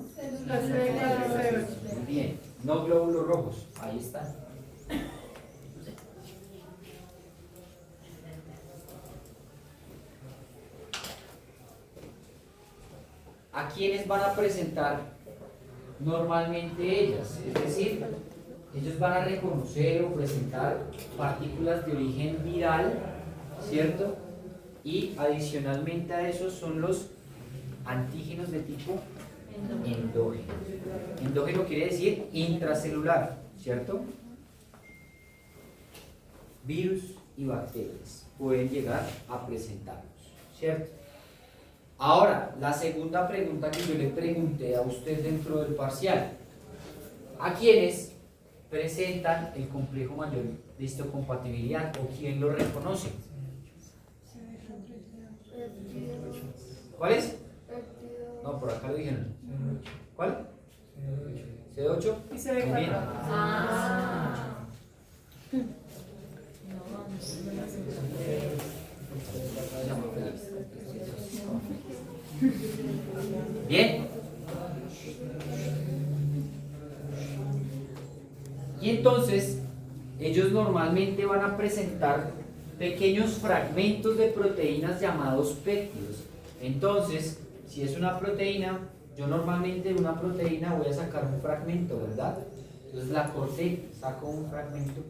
Muy bien. No glóbulos rojos. Ahí están. ¿A quiénes van a presentar normalmente ellas, es decir, ellos van a reconocer o presentar partículas de origen viral, ¿cierto? Y adicionalmente a eso son los antígenos de tipo endógeno. Endógeno quiere decir intracelular, ¿cierto? Virus y bacterias pueden llegar a presentarlos, ¿cierto? Ahora, la segunda pregunta que yo le pregunté a usted dentro del parcial: ¿a quiénes presentan el complejo mayor de histocompatibilidad o quién lo reconoce? ¿Cuál es? No, por acá lo dijeron. ¿Cuál? C8. Y se ve Muy bien. Bien. Y entonces, ellos normalmente van a presentar pequeños fragmentos de proteínas llamados péptidos. Entonces, si es una proteína, yo normalmente de una proteína voy a sacar un fragmento, ¿verdad? Entonces la corté, saco un fragmento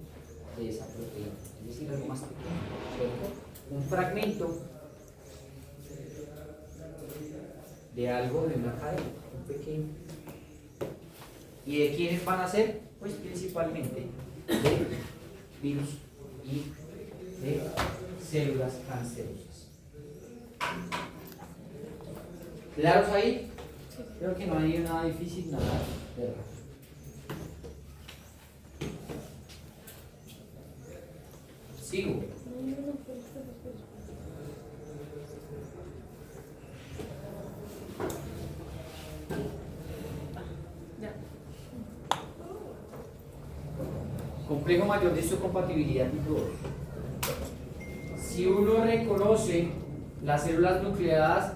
de esa proteína, es decir, algo más pequeño, ¿cierto? Un fragmento de algo de una cadena, un pequeño. ¿Y de quiénes van a ser? Pues principalmente de virus y de células cancerosas. ¿Claros ahí? Creo que no hay nada difícil, nada de raro. Sigo. Complejo mayor de histocompatibilidad tipo 2. Si uno reconoce las células nucleadas,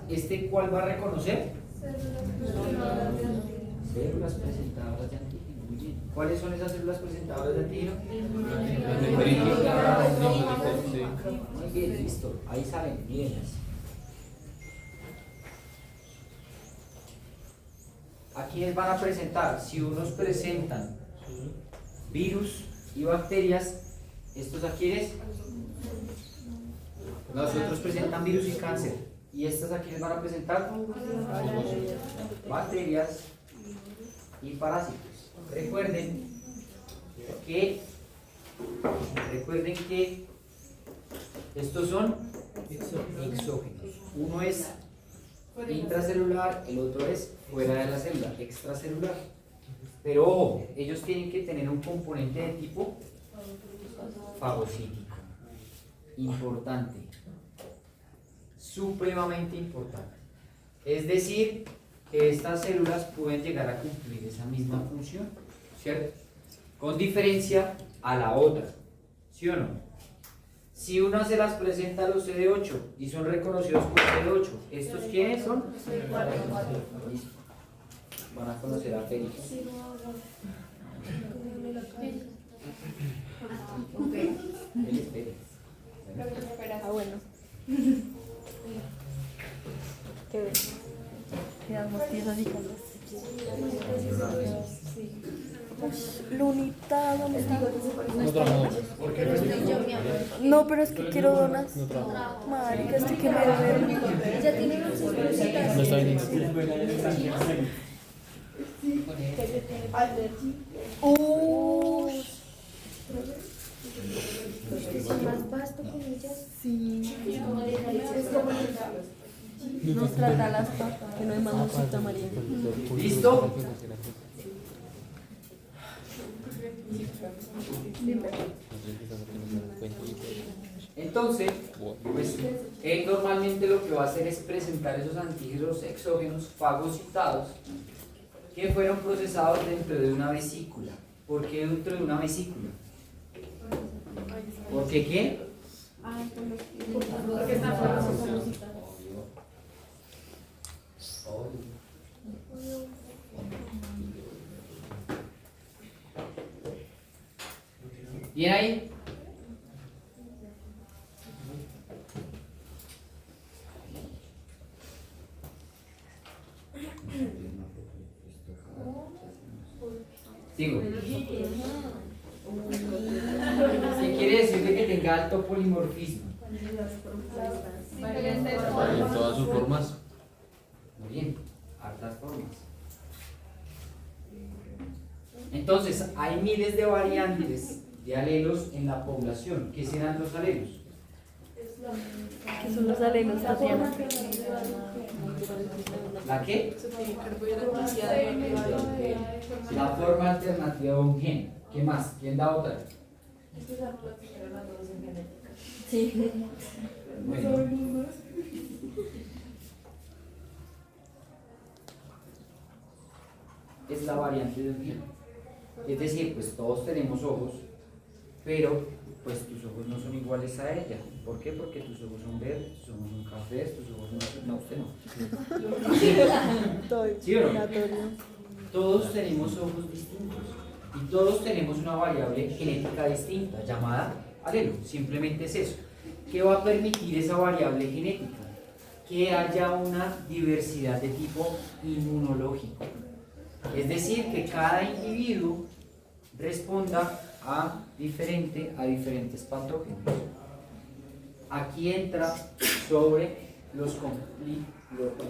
¿cuál va a reconocer? Células presentadoras de antígeno. Muy bien. ¿Cuáles son esas células presentadoras de antígeno? Muy bien, listo. Ahí salen bien. ¿A quiénes van a presentar? Si unos presentan virus y bacterias, ¿estos a quiénes? Los otros presentan virus y cáncer. ¿Y estas a quiénes van a presentar? Bacterias y parásitos. Recuerden que estos son exógenos. Uno es intracelular, el otro es fuera de la célula, extracelular. Pero ojo, ellos tienen que tener un componente de tipo fagocítico. Importante. Supremamente importante. Es decir, que estas células pueden llegar a cumplir esa misma función, ¿cierto? Con diferencia a la otra, ¿sí o no? Si una se las presenta a los CD8 y son reconocidos por CD8, ¿estos quiénes son? Listo. Van a conocer a Félix. Él es Félix. Ah, bueno. Qué bien. Quedamos piezas y cosas. Lunita, ¿dónde está? No, pero es que quiero donas. Marica, estoy que me duerme. Ya tiene unas cositas. No está bien. Más vasto con ellas. Sí. Es como Nos trata las papas, que no es mamosita María. ¿Listo? Entonces, pues él normalmente lo que va a hacer es presentar esos antígenos exógenos fagocitados que fueron procesados dentro de una vesícula. ¿Por qué dentro de una vesícula? ¿Por qué qué? Porque están fagocitados. ¿Bien ahí? Sigo. ¿Qué quiere decir de que tenga alto polimorfismo? En todas sus formas. Muy bien, hartas formas. Entonces, hay miles de variantes de alelos en la población. ¿Qué serán los alelos? ¿Qué son los alelos, Tatiana? ¿La qué? La forma alternativa de un gen. ¿Qué más? ¿Quién da otra? Sí. Bueno. Es la variante de un gen. Es decir, pues todos tenemos ojos, pero pues tus ojos no son iguales a ella. ¿Por qué? Porque tus ojos son verdes, tus ojos son cafés, tus ojos son... No, usted no. ¿Sí o no? Todos tenemos ojos distintos y todos tenemos una variable genética distinta llamada alelo. Simplemente es eso. ¿Qué va a permitir esa variable genética? Que haya una diversidad de tipo inmunológico. Es decir, que cada individuo responda a diferentes patógenos. Aquí entra sobre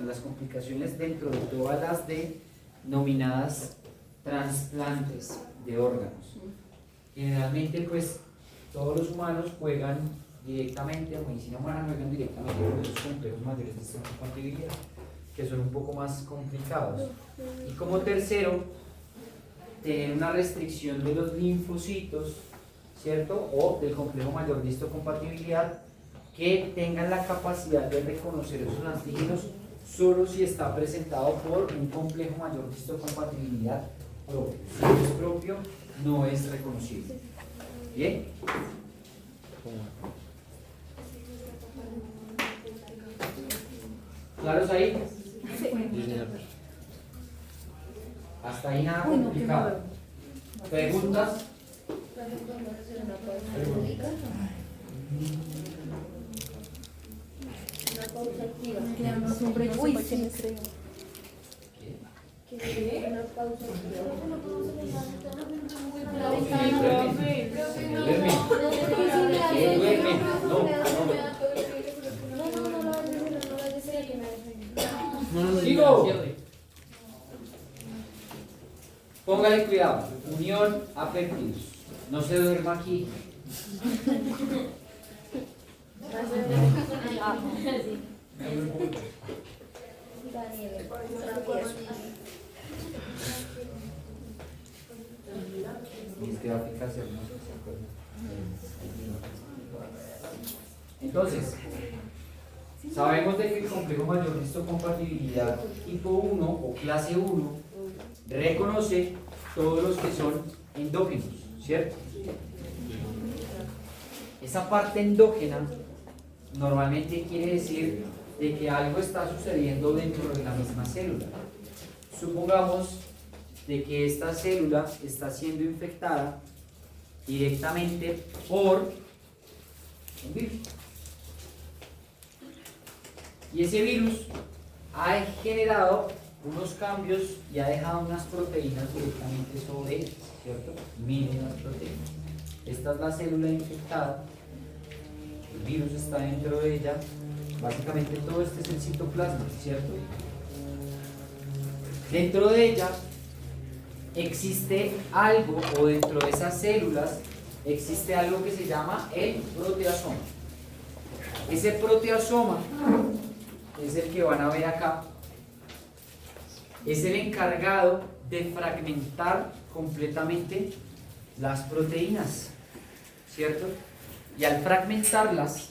las complicaciones dentro de todas las denominadas trasplantes de órganos. Generalmente, pues, todos los humanos juegan directamente, la medicina humana juegan directamente con esos complejos mayores de histocompatibilidad, que son un poco más complicados. Y como tercero, tener una restricción de los linfocitos, ¿cierto? O del complejo mayor de histocompatibilidad, que tengan la capacidad de reconocer esos antígenos solo si está presentado por un complejo mayor de histocompatibilidad propio. Si no es propio, no es reconocible. ¿Bien? ¿Claros ahí? Hasta ahí nada complicado. ¿Preguntas? Uy, sí. Sigo. Póngale cuidado. Unión a péptidos. No se duerma aquí. Mis gráficas hermosas, ¿se acuerdan? Entonces, sabemos de que el complejo mayor de histocompatibilidad tipo 1 o clase 1 reconoce todos los que son endógenos, ¿cierto? Esa parte endógena normalmente quiere decir de que algo está sucediendo dentro de la misma célula. Supongamos de que esta célula está siendo infectada directamente por un virus. Y ese virus ha generado unos cambios y ha dejado unas proteínas directamente sobre él, ¿cierto? Miren las proteínas. Esta es la célula infectada, el virus está dentro de ella, básicamente todo este es el citoplasma, ¿cierto? Dentro de ella existe algo, o dentro de esas células existe algo que se llama el proteasoma. Ese proteasoma es el que van a ver acá. Es el encargado de fragmentar completamente las proteínas, ¿cierto? Y al fragmentarlas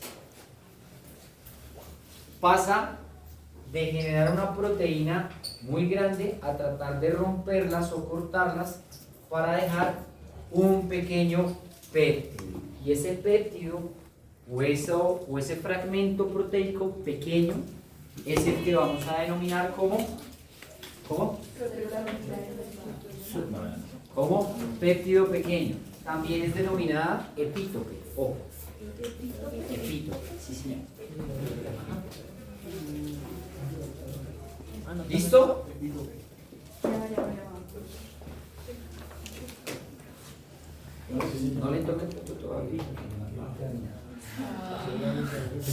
pasa de generar una proteína muy grande a tratar de romperlas o cortarlas para dejar un pequeño péptido. Y ese péptido o ese fragmento proteico pequeño es el que vamos a denominar como péptido pequeño. También es denominada epítope. Ojo. Epítope, sí señor. ¿Listo?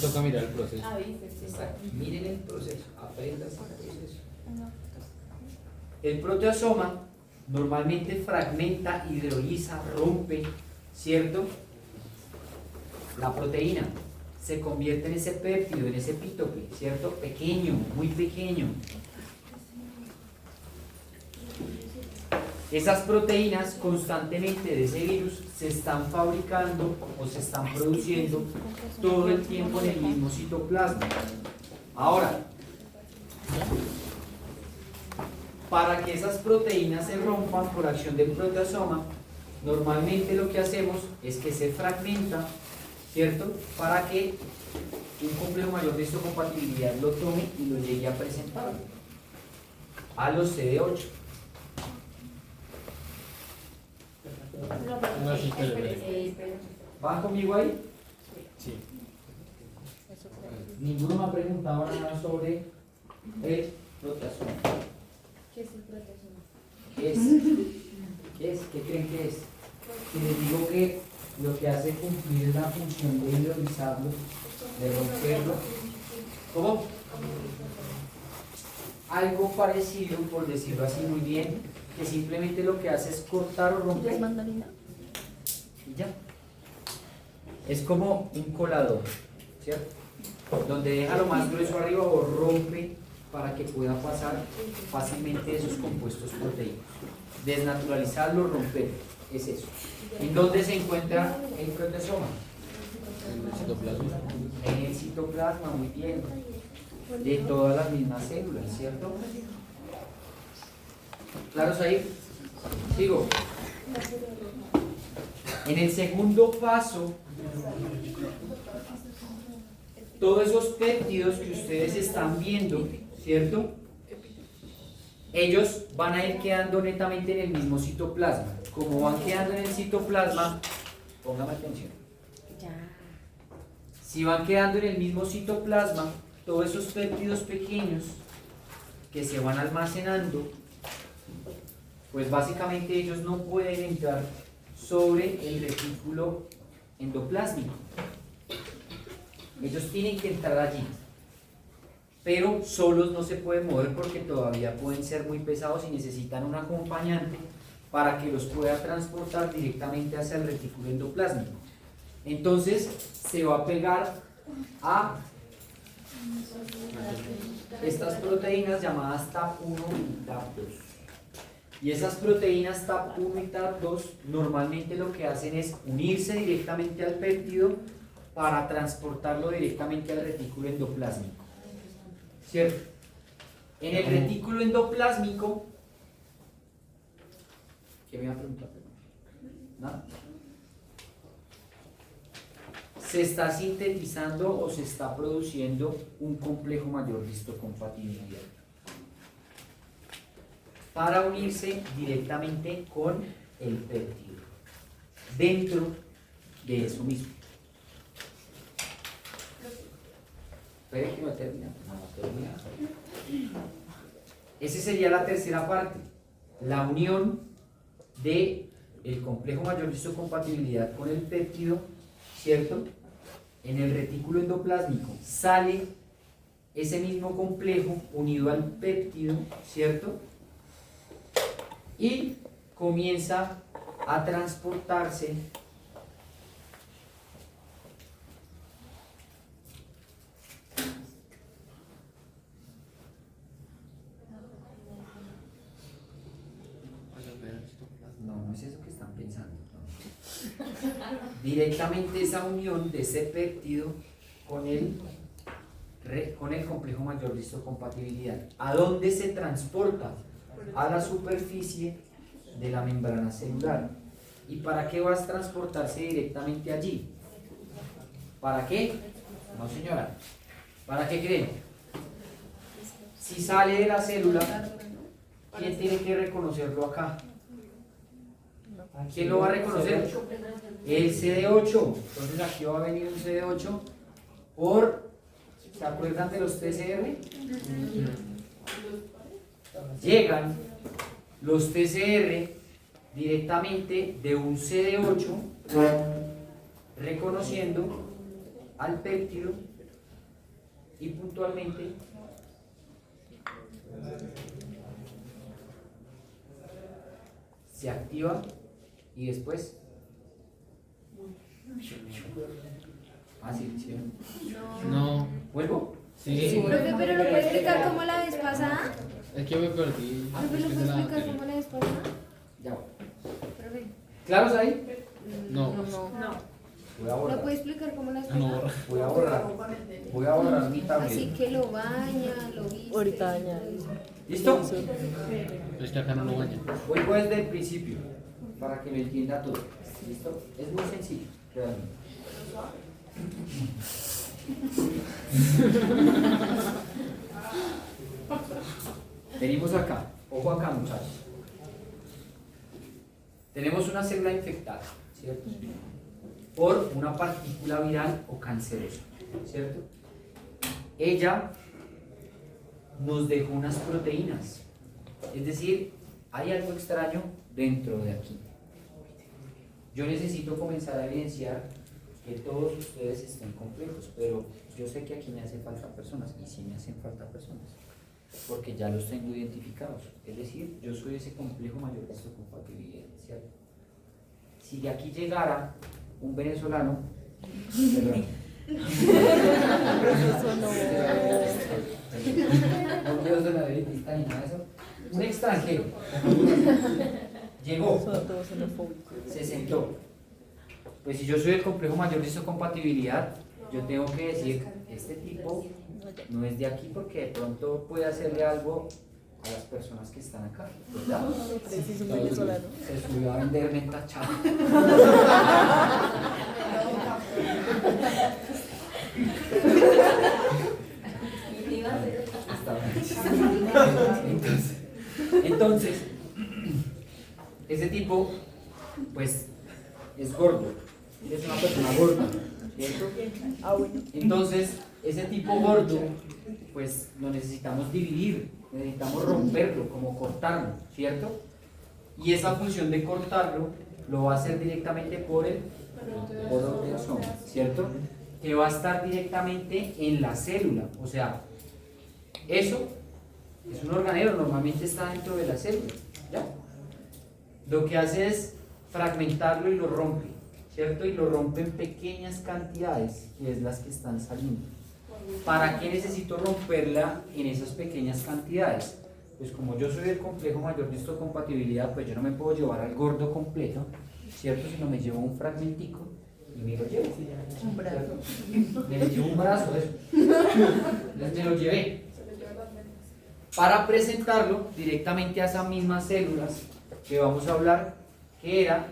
toca mirar el proceso. Exacto. Miren el proceso, aprendan el proceso. El proteasoma normalmente fragmenta, hidroliza, rompe, ¿cierto? La proteína se convierte en ese péptido, en ese epítope, ¿cierto? Pequeño, muy pequeño. Esas proteínas constantemente de ese virus se están fabricando o se están produciendo todo el tiempo en el mismo citoplasma. Ahora, para que esas proteínas se rompan por acción del proteasoma, normalmente lo que hacemos es que se fragmenta, ¿cierto? Para que un complejo mayor de histocompatibilidad lo tome y lo llegue a presentar a los CD8. No, sí, espere. ¿Van conmigo ahí? Sí. Ninguno me ha preguntado nada sobre el proteasoma. ¿Qué es el proteasoma? ¿Qué es? ¿Qué es? ¿Qué creen que es? Si les digo que lo que hace cumplir la función de hidrolizarlo, de romperlo, ¿cómo? Algo parecido, por decirlo así muy bien, que simplemente lo que hace es cortar o romper. ¿Es mandarina? Y ya. Es como un colador, ¿cierto? Donde deja lo más grueso arriba o rompe para que pueda pasar fácilmente esos compuestos proteicos. Desnaturalizarlo, romper, es eso. ¿En dónde se encuentra el proteasoma? En el citoplasma. En el citoplasma, muy bien. De todas las mismas células, ¿cierto? ¿Claros ahí? Sigo. En el segundo paso, todos esos péptidos que ustedes están viendo, ¿cierto? Ellos van a ir quedando netamente en el mismo citoplasma. Como van quedando en el citoplasma, póngame atención. Si van quedando en el mismo citoplasma, todos esos péptidos pequeños que se van almacenando, pues básicamente ellos no pueden entrar sobre el retículo endoplásmico. Ellos tienen que entrar allí, pero solos no se pueden mover porque todavía pueden ser muy pesados y necesitan un acompañante para que los pueda transportar directamente hacia el retículo endoplásmico. Entonces se va a pegar a estas proteínas llamadas TAP1 y TAP2. Y esas proteínas TAP1 y TAP2 normalmente lo que hacen es unirse directamente al péptido para transportarlo directamente al retículo endoplásmico. ¿Cierto? En el retículo endoplásmico, ¿qué me iba a preguntar? ¿Nada? Se está sintetizando o se está produciendo un complejo mayor de histocompatibilidad para unirse directamente con el péptido dentro de eso mismo. Espera que no termina. Esa sería la tercera parte, la unión de el complejo mayor de histocompatibilidad con el péptido, ¿cierto? En el retículo endoplásmico sale ese mismo complejo unido al péptido, ¿cierto? Y comienza a transportarse no es eso que están pensando, no. Directamente esa unión de ese péptido con el complejo mayor de histocompatibilidad. ¿A dónde se transporta? A la superficie de la membrana celular. ¿Y para qué va a transportarse directamente allí? ¿Para qué? No, señora. ¿Para qué creen? Si sale de la célula, ¿quién tiene que reconocerlo acá? ¿Quién lo va a reconocer? El CD8. Entonces aquí va a venir un CD8 por, ¿se acuerdan de los TCR? Llegan los TCR directamente de un CD8 reconociendo al péptido y puntualmente se activa y después sí. No. ¿Vuelvo? Sí. Profe, pero ¿lo puede explicar como la vez pasada? Es que me perdí. Profe, ¿lo puede explicar como la vez pasada? Ya voy. Profe. ¿Claros ahí? No. Voy a ¿Lo borrar. puede explicar como la vez No. pasada? Voy a borrar mi Así tableta. que lo baña, lo viste. Ahorita baña. ¿Listo? Es que acá no lo baña. Voy desde el principio para que lo entienda todo. ¿Listo? Es muy sencillo, realmente. Venimos acá, ojo acá muchachos. Tenemos una célula infectada, ¿cierto? Por una partícula viral o cancerosa, ¿cierto? Ella nos dejó unas proteínas, es decir, hay algo extraño dentro de aquí. Yo necesito comenzar a evidenciar que todos ustedes estén complejos, pero yo sé que aquí me hacen falta personas, y sí me hacen falta personas, porque ya los tengo identificados. Es decir, yo soy ese complejo mayor de histocompatibilidad, ¿cierto? Si de aquí llegara un venezolano, perdón, Eso no. no quiero sonar elitista ni nada de eso, un extranjero llegó, Son todos xenofóbicos. se sentó. Pues si yo soy el complejo mayor de histocompatibilidad, yo tengo que decir, este tipo no es de aquí porque de pronto puede hacerle algo a las personas que están acá, ¿verdad? Sí, es un venezolano. Se subió a vender menta chata. Entonces, ese tipo, pues, es gordo, es una persona gorda, ¿cierto? Ah, bueno. Entonces, ese tipo gordo, pues lo necesitamos dividir, necesitamos romperlo, como cortarlo, ¿cierto? Y esa función de cortarlo lo va a hacer directamente por el proteasoma, ¿cierto? Que va a estar directamente en la célula, o sea, eso es un organelo, normalmente está dentro de la célula, ¿ya? Lo que hace es fragmentarlo y lo rompe, ¿cierto? Y lo rompe en pequeñas cantidades, que es las que están saliendo. ¿Para qué necesito romperla en esas pequeñas cantidades? Pues como yo soy el complejo mayor de histocompatibilidad, pues yo no me puedo llevar al gordo completo, ¿cierto? Sino me llevo un fragmentico y me lo llevo. Un brazo. ¿Cierto? Me llevo un brazo, eso. Entonces me lo llevé. Para presentarlo directamente a esas mismas células que vamos a hablar, que era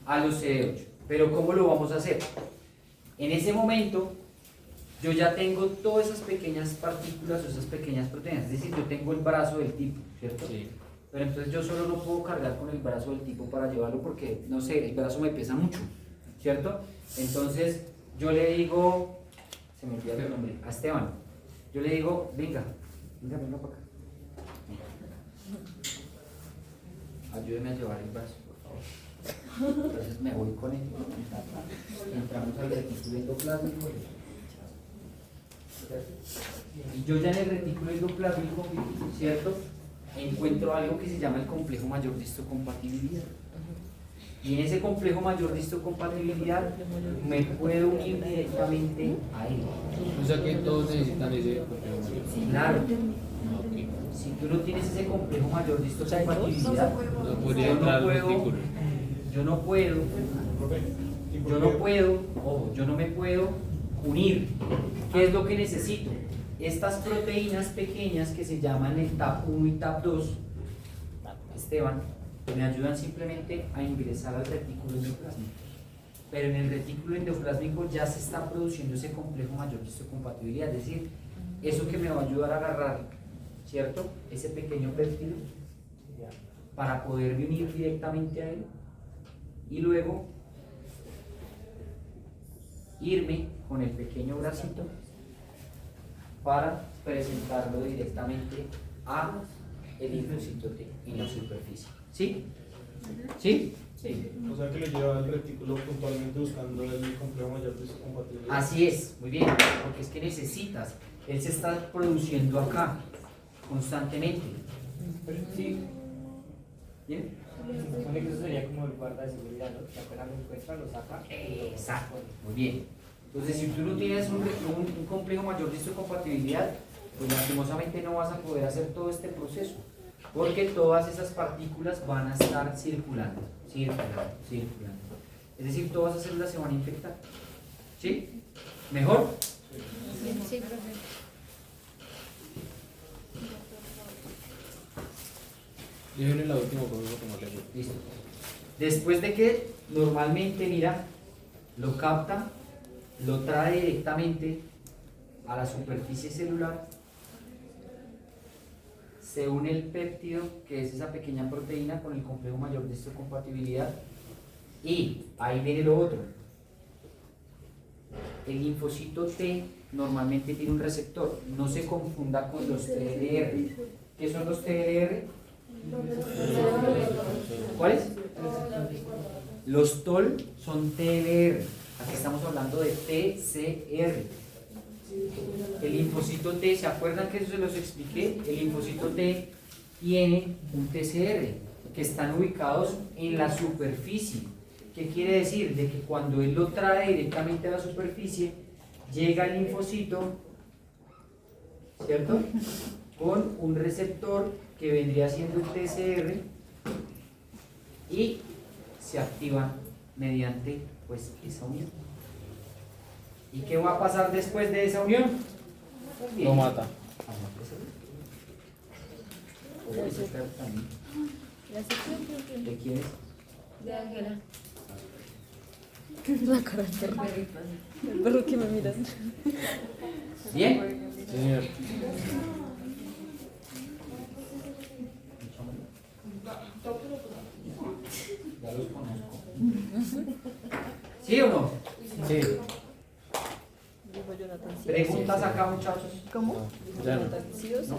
a los CD8. Pero ¿cómo lo vamos a hacer? En ese momento yo ya tengo todas esas pequeñas partículas o esas pequeñas proteínas, es decir, yo tengo el brazo del tipo, ¿cierto? Sí. Pero entonces yo solo no puedo cargar con el brazo del tipo para llevarlo porque, no sé, el brazo me pesa mucho, ¿cierto? Entonces yo le digo, se me olvida el nombre, a Esteban, yo le digo, venga para acá. Ayúdeme a llevar el brazo, por favor. Entonces me voy con él, entramos al retículo endoplásmico. Y yo ya en el retículo endoplásmico, ¿cierto? Encuentro algo que se llama el complejo mayor de histocompatibilidad. Y en ese complejo mayor de histocompatibilidad me puedo unir directamente a él. O sea que todos necesitan ese complejo mayor. Sí, claro. Ah, ok. Si tú no tienes ese complejo mayor de histocompatibilidad, No podría entrar al retículo. yo no me puedo unir. ¿Qué es lo que necesito? Estas proteínas pequeñas que se llaman el TAP1 y TAP2, Esteban, me ayudan simplemente a ingresar al retículo endoplásmico. Pero en el retículo endoplásmico ya se está produciendo ese complejo mayor de histocompatibilidad, es decir, eso que me va a ayudar a agarrar, ¿cierto? Ese pequeño péptido para poder unir directamente a él y luego irme con el pequeño bracito para presentarlo directamente a el linfocito T en la superficie. ¿Sí? ¿Sí? Sí. O sea que lo lleva al retículo puntualmente buscando el complejo mayor de su compatibilidad. Así es, muy bien, porque es que necesitas. Él se está produciendo acá constantemente. ¿Sí? ¿Bien? Supone que eso sería como el guarda de seguridad, ¿no? Que apenas lo encuentra, lo saca. Exacto, muy bien. Entonces, si tú no tienes un complejo mayor de histocompatibilidad, pues lastimosamente no vas a poder hacer todo este proceso, porque todas esas partículas van a estar circulando. Es decir, todas esas células se van a infectar. ¿Sí? ¿Mejor? Sí, profe. Yo viene la última cosa como le digo. Listo. Después de que normalmente, mira, lo capta, lo trae directamente a la superficie celular, se une el péptido, que es esa pequeña proteína, con el complejo mayor de histocompatibilidad, y ahí viene lo otro. El linfocito T normalmente tiene un receptor, no se confunda con los TLR. ¿Qué son los TLR? ¿Cuáles? Los TOL son TLR. Aquí estamos hablando de TCR. El linfocito T, ¿se acuerdan que eso se los expliqué? El linfocito T tiene un TCR que están ubicados en la superficie. ¿Qué quiere decir? De que cuando él lo trae directamente a la superficie, llega el linfocito, ¿cierto? Con un receptor que vendría siendo el TCR y se activan mediante pues esa unión. ¿Y qué va a pasar después de esa unión? Pues bien, Lo mata. ¿De quién es? De Ángela. La cara del perro. El perro que me mira. ¿Bien? Señor. Ya los conozco. ¿Sí o no? Sí. Dijo Jonathan. Sí. ¿Preguntas acá, muchachos? ¿Cómo? No, ya no. Jonathan, ¿sí o sí? ¿No?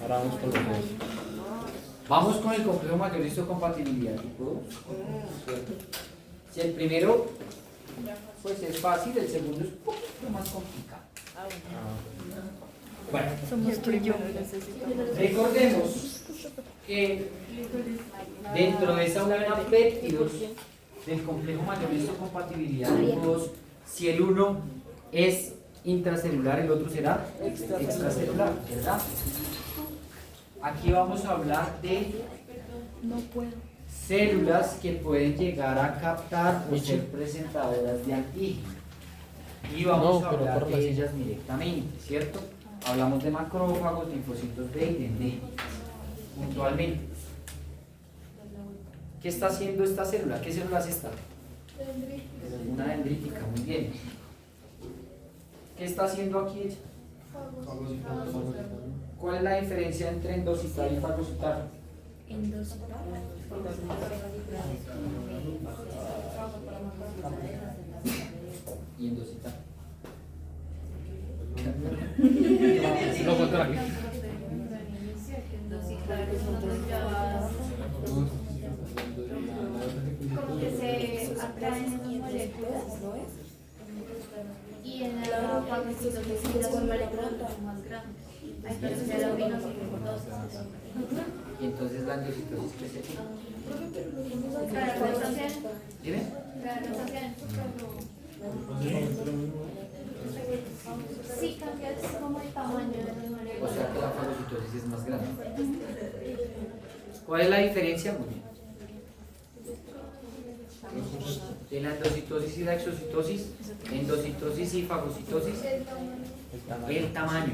Ahora vamos con los dos. Vamos con el complejo mayor de histocompatibilidad tipo 2. ¿Cierto? Si el primero pues es fácil, el segundo es un poquito más complicado. Bueno, Somos tú y yo. recordemos que dentro de esa unión a péptidos del complejo mayor de histocompatibilidad tipo 2, si el uno es intracelular, el otro será extracelular, ¿verdad? Aquí vamos a hablar de células que pueden llegar a captar o ser presentadoras de antígeno. Y vamos No, a pero hablar por la de silla. ellas directamente, ¿cierto? Hablamos de macrófagos, linfocitos B y dendritos, puntualmente. ¿Qué está haciendo esta célula? ¿Qué célula es esta? Una dendrítica, muy bien. ¿Qué está haciendo aquí ella? ¿Cuál es la diferencia entre endocital y fagocital? Y endocital. No fue aquí. Como que se atraen esas moléculas, ¿no es? Y en la fagocitosis las moléculas son más grandes. Hay que hacer la vinocitosis. Y entonces la endocitosis, ¿qué sería? ¿Dime? Sí, cambia como el tamaño de las O moléculas. sea que la fagocitosis es más grande. ¿Cuál es la diferencia? Muy bien. De la endocitosis y la exocitosis, endocitosis y fagocitosis, el tamaño.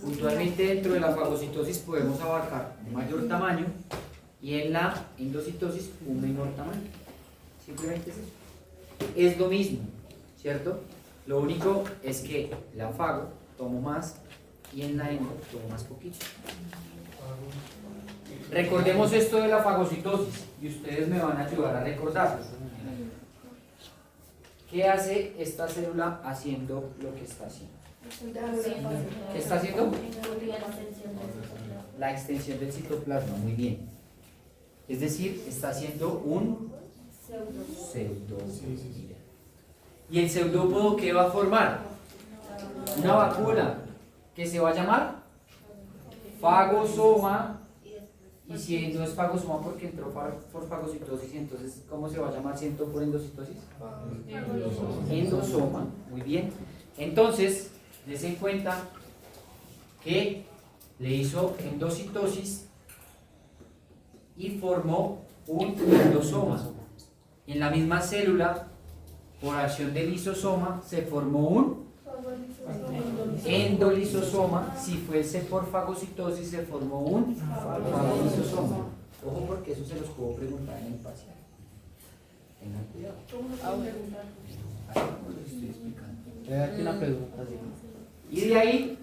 Puntualmente dentro de la fagocitosis podemos abarcar un mayor tamaño y en la endocitosis un menor tamaño. Simplemente es eso. Es lo mismo, ¿cierto? Lo único es que la fago tomo más y en la endo tomo más poquito. Recordemos esto de la fagocitosis y ustedes me van a ayudar a recordarlo. ¿Qué hace esta célula haciendo lo que está haciendo? ¿Qué está haciendo? La extensión del citoplasma. La extensión del citoplasma, muy bien. Es decir, está haciendo un pseudo. ¿Y el pseudópodo qué va a formar? Una vacuna que se va a llamar fagosoma. Y si no es fagosoma porque entró por fagocitosis, entonces ¿cómo se va a llamar si entró por endocitosis? Endosoma, muy bien. Entonces, des en cuenta que le hizo endocitosis y formó un endosoma. En la misma célula, por acción del lisosoma, se formó un endolisosoma. Si fuese por fagocitosis, se formó un fagolisosoma. Ojo, porque eso se los puedo preguntar en el parcial. Tengan cuidado. Así como les estoy explicando. Aquí una pregunta. Y de ahí,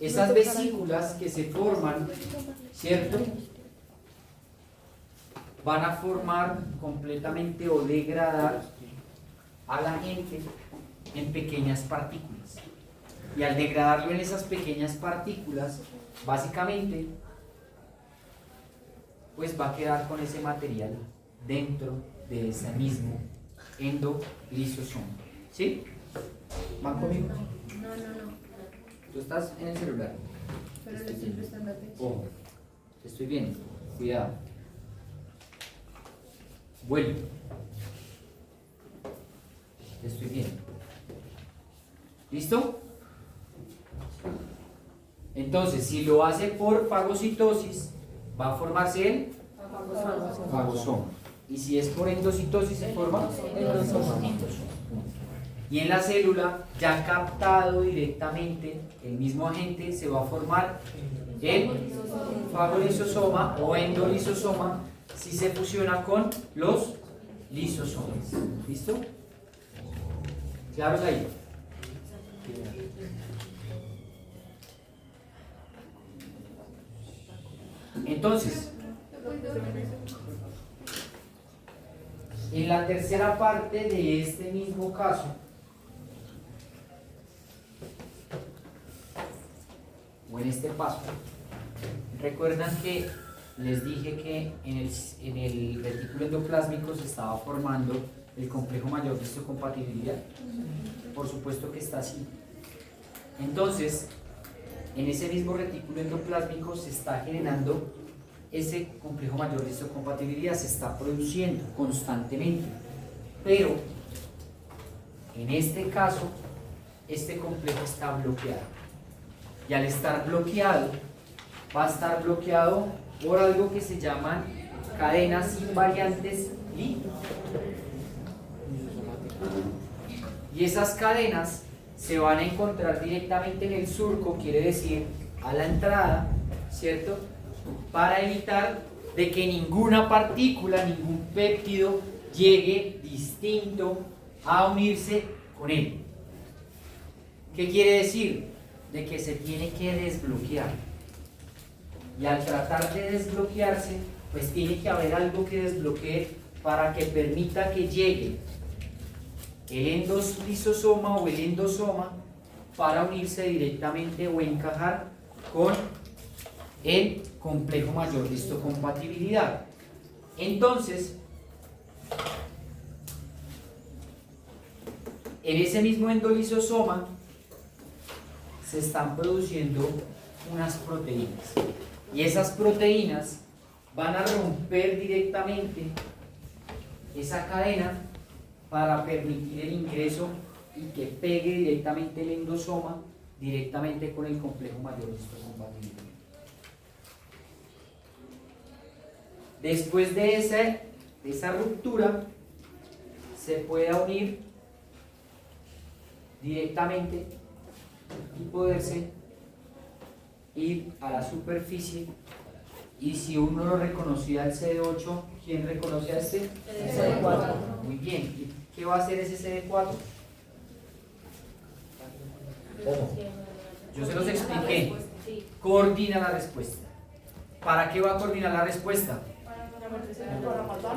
esas vesículas que se forman, ¿cierto? Van a formar completamente o degradar a la gente en pequeñas partículas. Y al degradarlo en esas pequeñas partículas, básicamente, pues va a quedar con ese material dentro de ese mismo endolisosoma. ¿Sí? ¿Van conmigo? No. Tú estás en el celular. Pero le estoy prestando atención. Ojo, te estoy viendo. Cuidado. Vuelvo. Te estoy viendo. ¿Listo? Entonces, si lo hace por fagocitosis, va a formarse el fagosoma. Y si es por endocitosis, se forma endosoma. Y en la célula, ya captado directamente, el mismo agente se va a formar el fagolisosoma o endolisosoma si se fusiona con los lisosomas. ¿Listo? ¿Claros ahí? Entonces, en la tercera parte de este mismo caso, o en este paso, recuerdan que les dije que en el retículo endoplásmico se estaba formando el complejo mayor de histocompatibilidad. Por supuesto que está así. Entonces, en ese mismo retículo endoplásmico se está generando ese complejo mayor de histocompatibilidad, se está produciendo constantemente. Pero, en este caso, este complejo está bloqueado. Y al estar bloqueado, va a estar bloqueado por algo que se llaman cadenas invariantes y esas cadenas se van a encontrar directamente en el surco, quiere decir a la entrada, ¿cierto? Para evitar de que ninguna partícula, ningún péptido llegue distinto a unirse con él. ¿Qué quiere decir? De que se tiene que desbloquear. Y al tratar de desbloquearse, pues tiene que haber algo que desbloquee para que permita que llegue el endolisosoma o el endosoma para unirse directamente o encajar con el complejo mayor de histocompatibilidad. Entonces, en ese mismo endolisosoma se están produciendo unas proteínas. Y esas proteínas van a romper directamente esa cadena para permitir el ingreso y que pegue directamente el endosoma directamente con el complejo mayor de histocompatibilidad. Después de esa ruptura se puede unir directamente y poderse ir a la superficie. Y si uno lo reconocía el CD8, ¿quién reconoce a este? CD4. Muy bien. ¿Y qué va a hacer ese CD4? Ojo, yo se los expliqué. Coordina la respuesta. ¿Para qué va a coordinar la respuesta?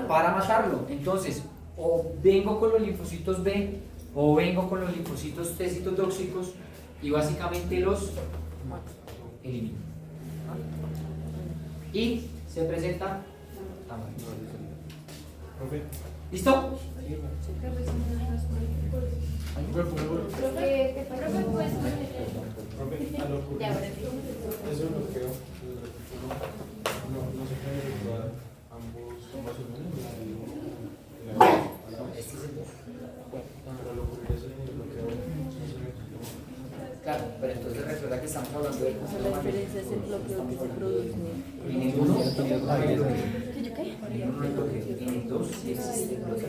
Para matarlo. Entonces, o vengo con los linfocitos B O vengo con los linfocitos T citotóxicos y básicamente los elimino. Y se presenta. ¿Listo? Ya, ahora sí. Eso es lo que no se puede regular ambos vasos Este es el 2. pero lo que es el bloqueo Claro, pero entonces recuerda que estamos hablando de La diferencia es el bloqueo que se produce. en el 1 hay bloqueo. En el 1 hay bloqueo. En el 2 sí existe bloqueo.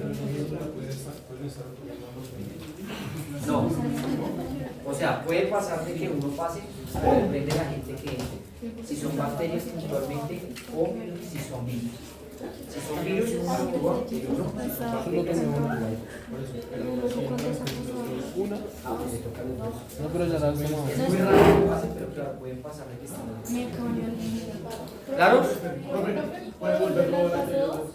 pueden estar utilizando ambos medios. No. O sea, puede pasar de que uno pase, pero depende de la gente que entre. Si son bacterias puntualmente o si son virus. Si son virus, actúa el 1. Una. Ah, pues se toca los 2. No, pero ya sabes cómo. Es muy raro que pase, pero claro, pueden pasar de que están los 2. ¿Claro? ¿Puedes volverlo a la anterior?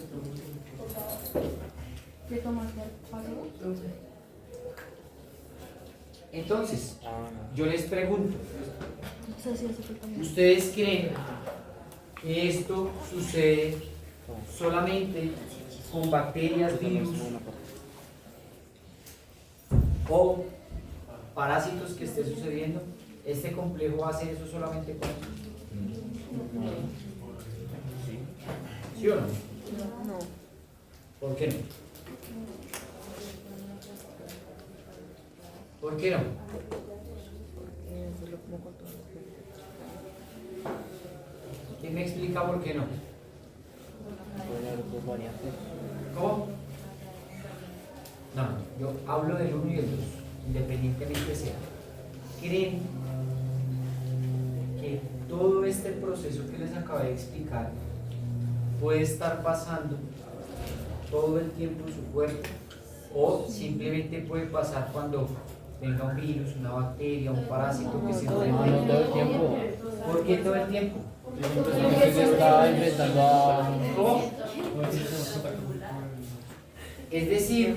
Entonces, yo les pregunto, ¿ustedes creen que esto sucede solamente con bacterias, virus o parásitos que esté sucediendo? ¿Este complejo hace eso solamente con? ¿Sí o no? No. ¿Por qué no? ¿Por qué no? ¿Quién me explica por qué no? ¿Cómo? No, yo hablo del 1 y el 2, independientemente sea. ¿Creen que todo este proceso que les acabé de explicar puede estar pasando todo el tiempo en su cuerpo? ¿O simplemente puede pasar cuando venga un virus, una bacteria, un parásito que se enfrente? No, todo el tiempo. ¿Por qué todo el tiempo? Porque se está enfrentando a. ¿Cómo? Es decir,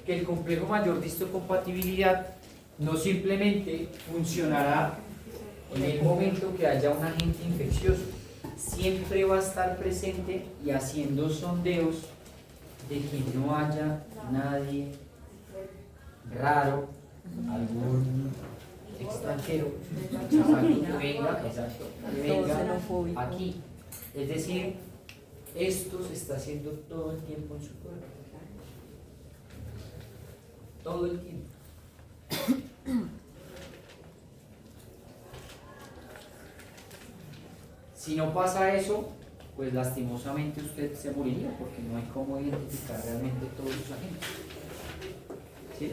que el complejo mayor de histocompatibilidad no simplemente funcionará en el momento que haya un agente infeccioso, siempre va a estar presente y haciendo sondeos de que no haya nadie raro, algún extranjero, que venga, exacto, que venga aquí. Es decir, esto se está haciendo todo el tiempo en su cuerpo. Todo el tiempo. Si no pasa eso, pues lastimosamente usted se moriría porque no hay cómo identificar realmente todos sus agentes. ¿Sí?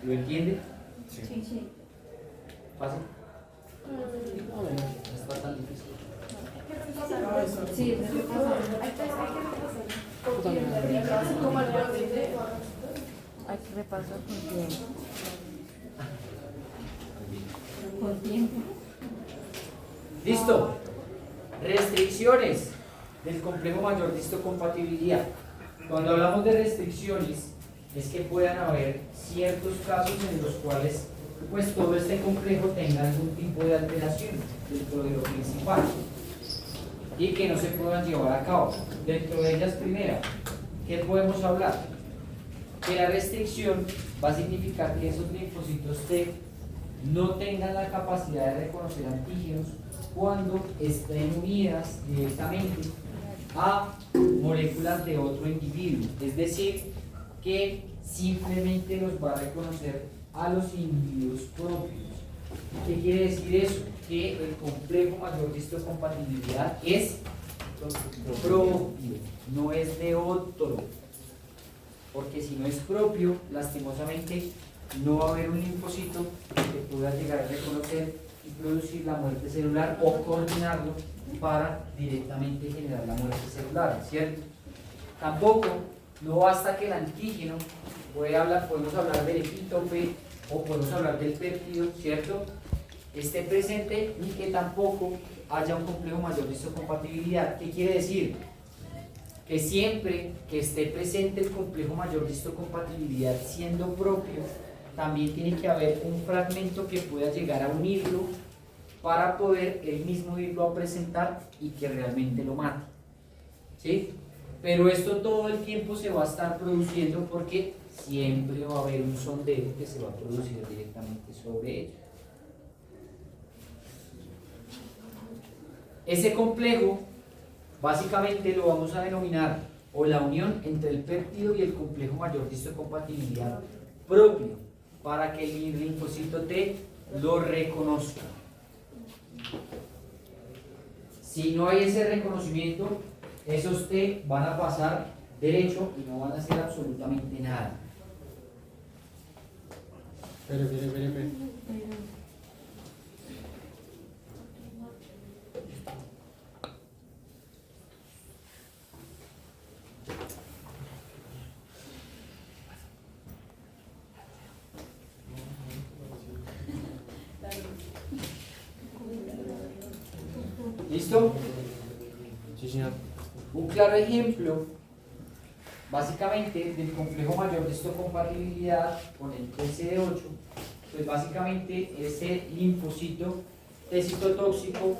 ¿Lo entiende? Sí. ¿Fácil? No está tan difícil. Sí, Hay que repasar con tiempo. Con tiempo. Listo. Restricciones del complejo mayor de histocompatibilidad. Cuando hablamos de restricciones, es que puedan haber ciertos casos en los cuales pues todo este complejo tenga algún tipo de alteración dentro de lo principal y que no se puedan llevar a cabo. Dentro de ellas, primera, ¿qué podemos hablar? Que la restricción va a significar que esos linfocitos T no tengan la capacidad de reconocer antígenos cuando estén unidas directamente a moléculas de otro individuo. Es decir, que simplemente los va a reconocer a los individuos propios. ¿Qué quiere decir eso? Que el complejo mayor de histocompatibilidad es propio, no es de otro. Porque si no es propio, lastimosamente no va a haber un linfocito que pueda llegar a reconocer y producir la muerte celular o coordinarlo para directamente generar la muerte celular, ¿cierto? Tampoco no basta que el antígeno, podemos hablar del epítope o podemos hablar del péptido, ¿cierto? Esté presente ni que tampoco haya un complejo mayor de histocompatibilidad. ¿Qué quiere decir? que siempre que esté presente el complejo mayor de histocompatibilidad siendo propio, también tiene que haber un fragmento que pueda llegar a unirlo para poder él mismo irlo a presentar y que realmente lo mate. ¿Sí? Pero esto todo el tiempo se va a estar produciendo porque siempre va a haber un sondeo que se va a producir directamente sobre ello. Ese complejo básicamente lo vamos a denominar o la unión entre el péptido y el complejo mayor de histocompatibilidad propio para que el linfocito T lo reconozca. Si no hay ese reconocimiento, esos T van a pasar derecho y no van a hacer absolutamente nada. Espere. ¿Listo? Sí, señor. Un claro ejemplo, básicamente, del complejo mayor de histocompatibilidad con el TCD8, pues básicamente ese linfocito T citotóxico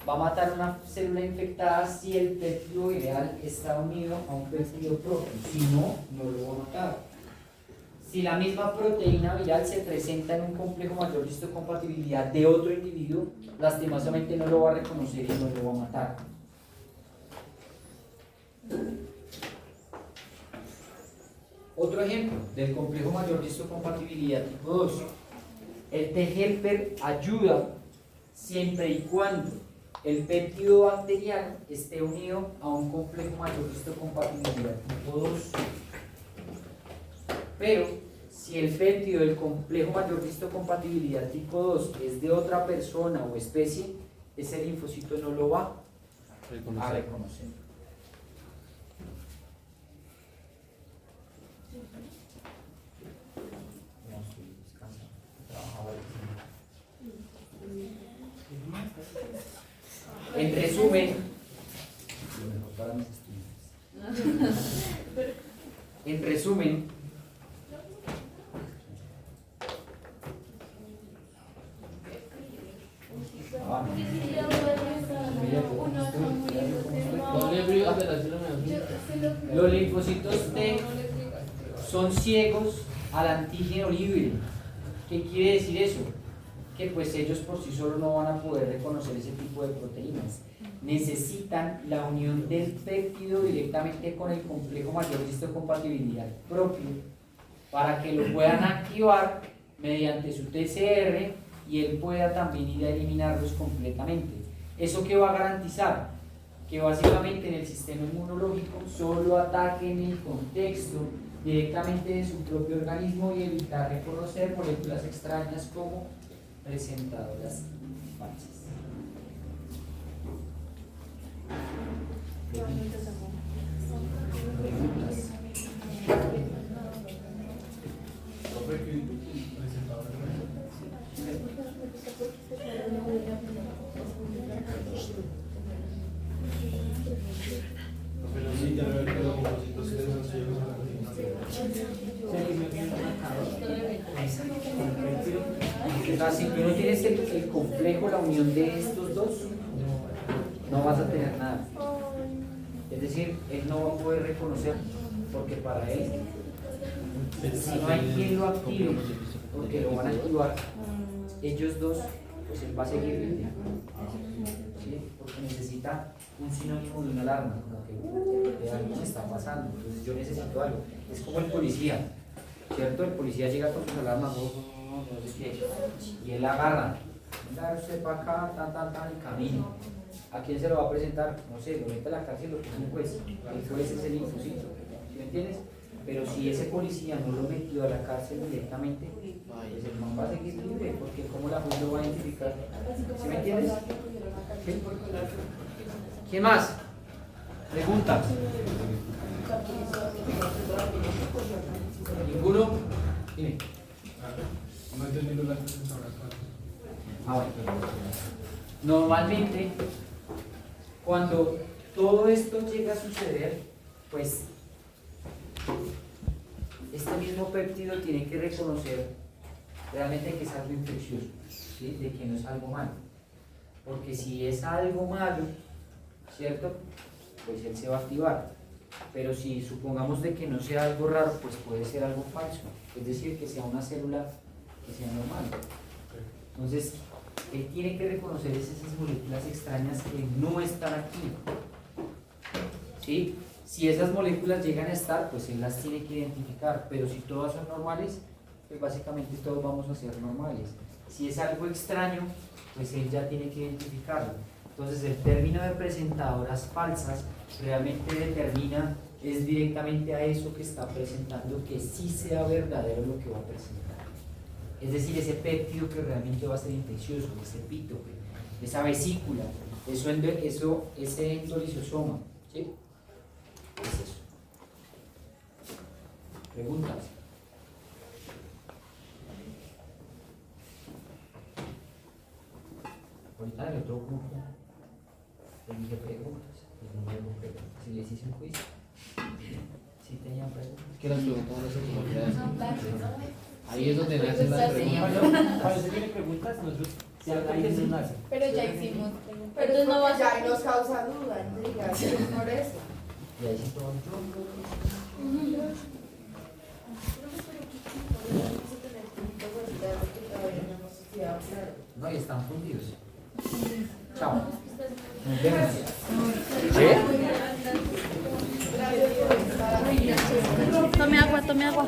va a matar una célula infectada si el péptido viral está unido a un péptido propio, si no, no lo va a matar. Si la misma proteína viral se presenta en un complejo mayor de histocompatibilidad de otro individuo, lastimosamente no lo va a reconocer y no lo va a matar. Otro ejemplo del complejo mayor de histocompatibilidad tipo 2. El T-helper ayuda siempre y cuando el péptido bacteriano esté unido a un complejo mayor de histocompatibilidad tipo 2. Pero si el péptido del complejo mayor de histocompatibilidad tipo 2 es de otra persona o especie, ese linfocito no lo va a reconocer. En resumen, los linfocitos T son ciegos al antígeno libre. ¿Qué quiere decir eso? Que pues ellos por sí solos no van a poder reconocer ese tipo de proteínas. Necesitan la unión del péptido directamente con el complejo mayor de histocompatibilidad propio para que lo puedan activar mediante su TCR y él pueda también ir a eliminarlos completamente. ¿Eso qué va a garantizar? Que básicamente en el sistema inmunológico solo ataquen el contexto directamente de su propio organismo y evitar reconocer moléculas extrañas como presentadoras falsas. Preguntas. Sí, ya veo que los linfocitos T son ciegos a la O sea, si tú no tienes el complejo, la unión de estos dos, no vas a tener nada. Es decir, él no va a poder reconocer, porque para él, si no hay quien lo active, porque lo van a activar, ellos dos, pues él va a seguir vivo. ¿Sí? Porque necesita un sinónimo de una alarma, como que algo se está pasando, entonces yo necesito algo. Es como el policía, ¿cierto? El policía llega con sus alarmas, no sé qué, y él agarra, venga usted para acá, y camino. ¿A quién se lo va a presentar? No sé, lo mete a la cárcel, lo pone un juez. El juez es el linfocito, ¿sí me entiendes? Pero si ese policía no lo metió a la cárcel directamente, pues el man va a seguir libre, porque ¿cómo la juez lo va a identificar? ¿Sí me entiendes? ¿Sí? ¿Quién más? Preguntas. ¿Ninguno? Dime. No entendí las preguntas. Bueno. Normalmente, cuando todo esto llega a suceder, pues este mismo péptido tiene que reconocer realmente que es algo infeccioso, ¿sí? De que no es algo malo. Porque si es algo malo, ¿cierto? Pues él se va a activar. Pero si supongamos de que no sea algo raro, pues puede ser algo falso. Es decir, que sea una célula que sea normal. Entonces, él tiene que reconocer esas moléculas extrañas que no están aquí. ¿Sí? Si esas moléculas llegan a estar, pues él las tiene que identificar. Pero si todas son normales, pues básicamente todos vamos a ser normales. Si es algo extraño, pues él ya tiene que identificarlo. Entonces el término de presentadoras falsas realmente determina, es directamente a eso que está presentando, que sí sea verdadero lo que va a presentar. Es decir, ese péptido que realmente va a ser infeccioso, ese epítope, esa vesícula, ese endolisosoma, ¿sí? Es eso. ¿Preguntas? Ahorita en el otro grupo le dije preguntas, si les hice un quiz, si tenían preguntas. ¿Qué las preguntas no sé cómo quedan? Ahí es donde nacen las preguntas. Cuando se tiene preguntas, nosotros ya ahí nos nacen. Pero ya hicimos. Pero Entonces no va a ya ser. nos causa duda, diga, sí, por eso. Y ahí sí todo. No, y están fundidos. Chao. Nos vemos. Tome agua, tome agua.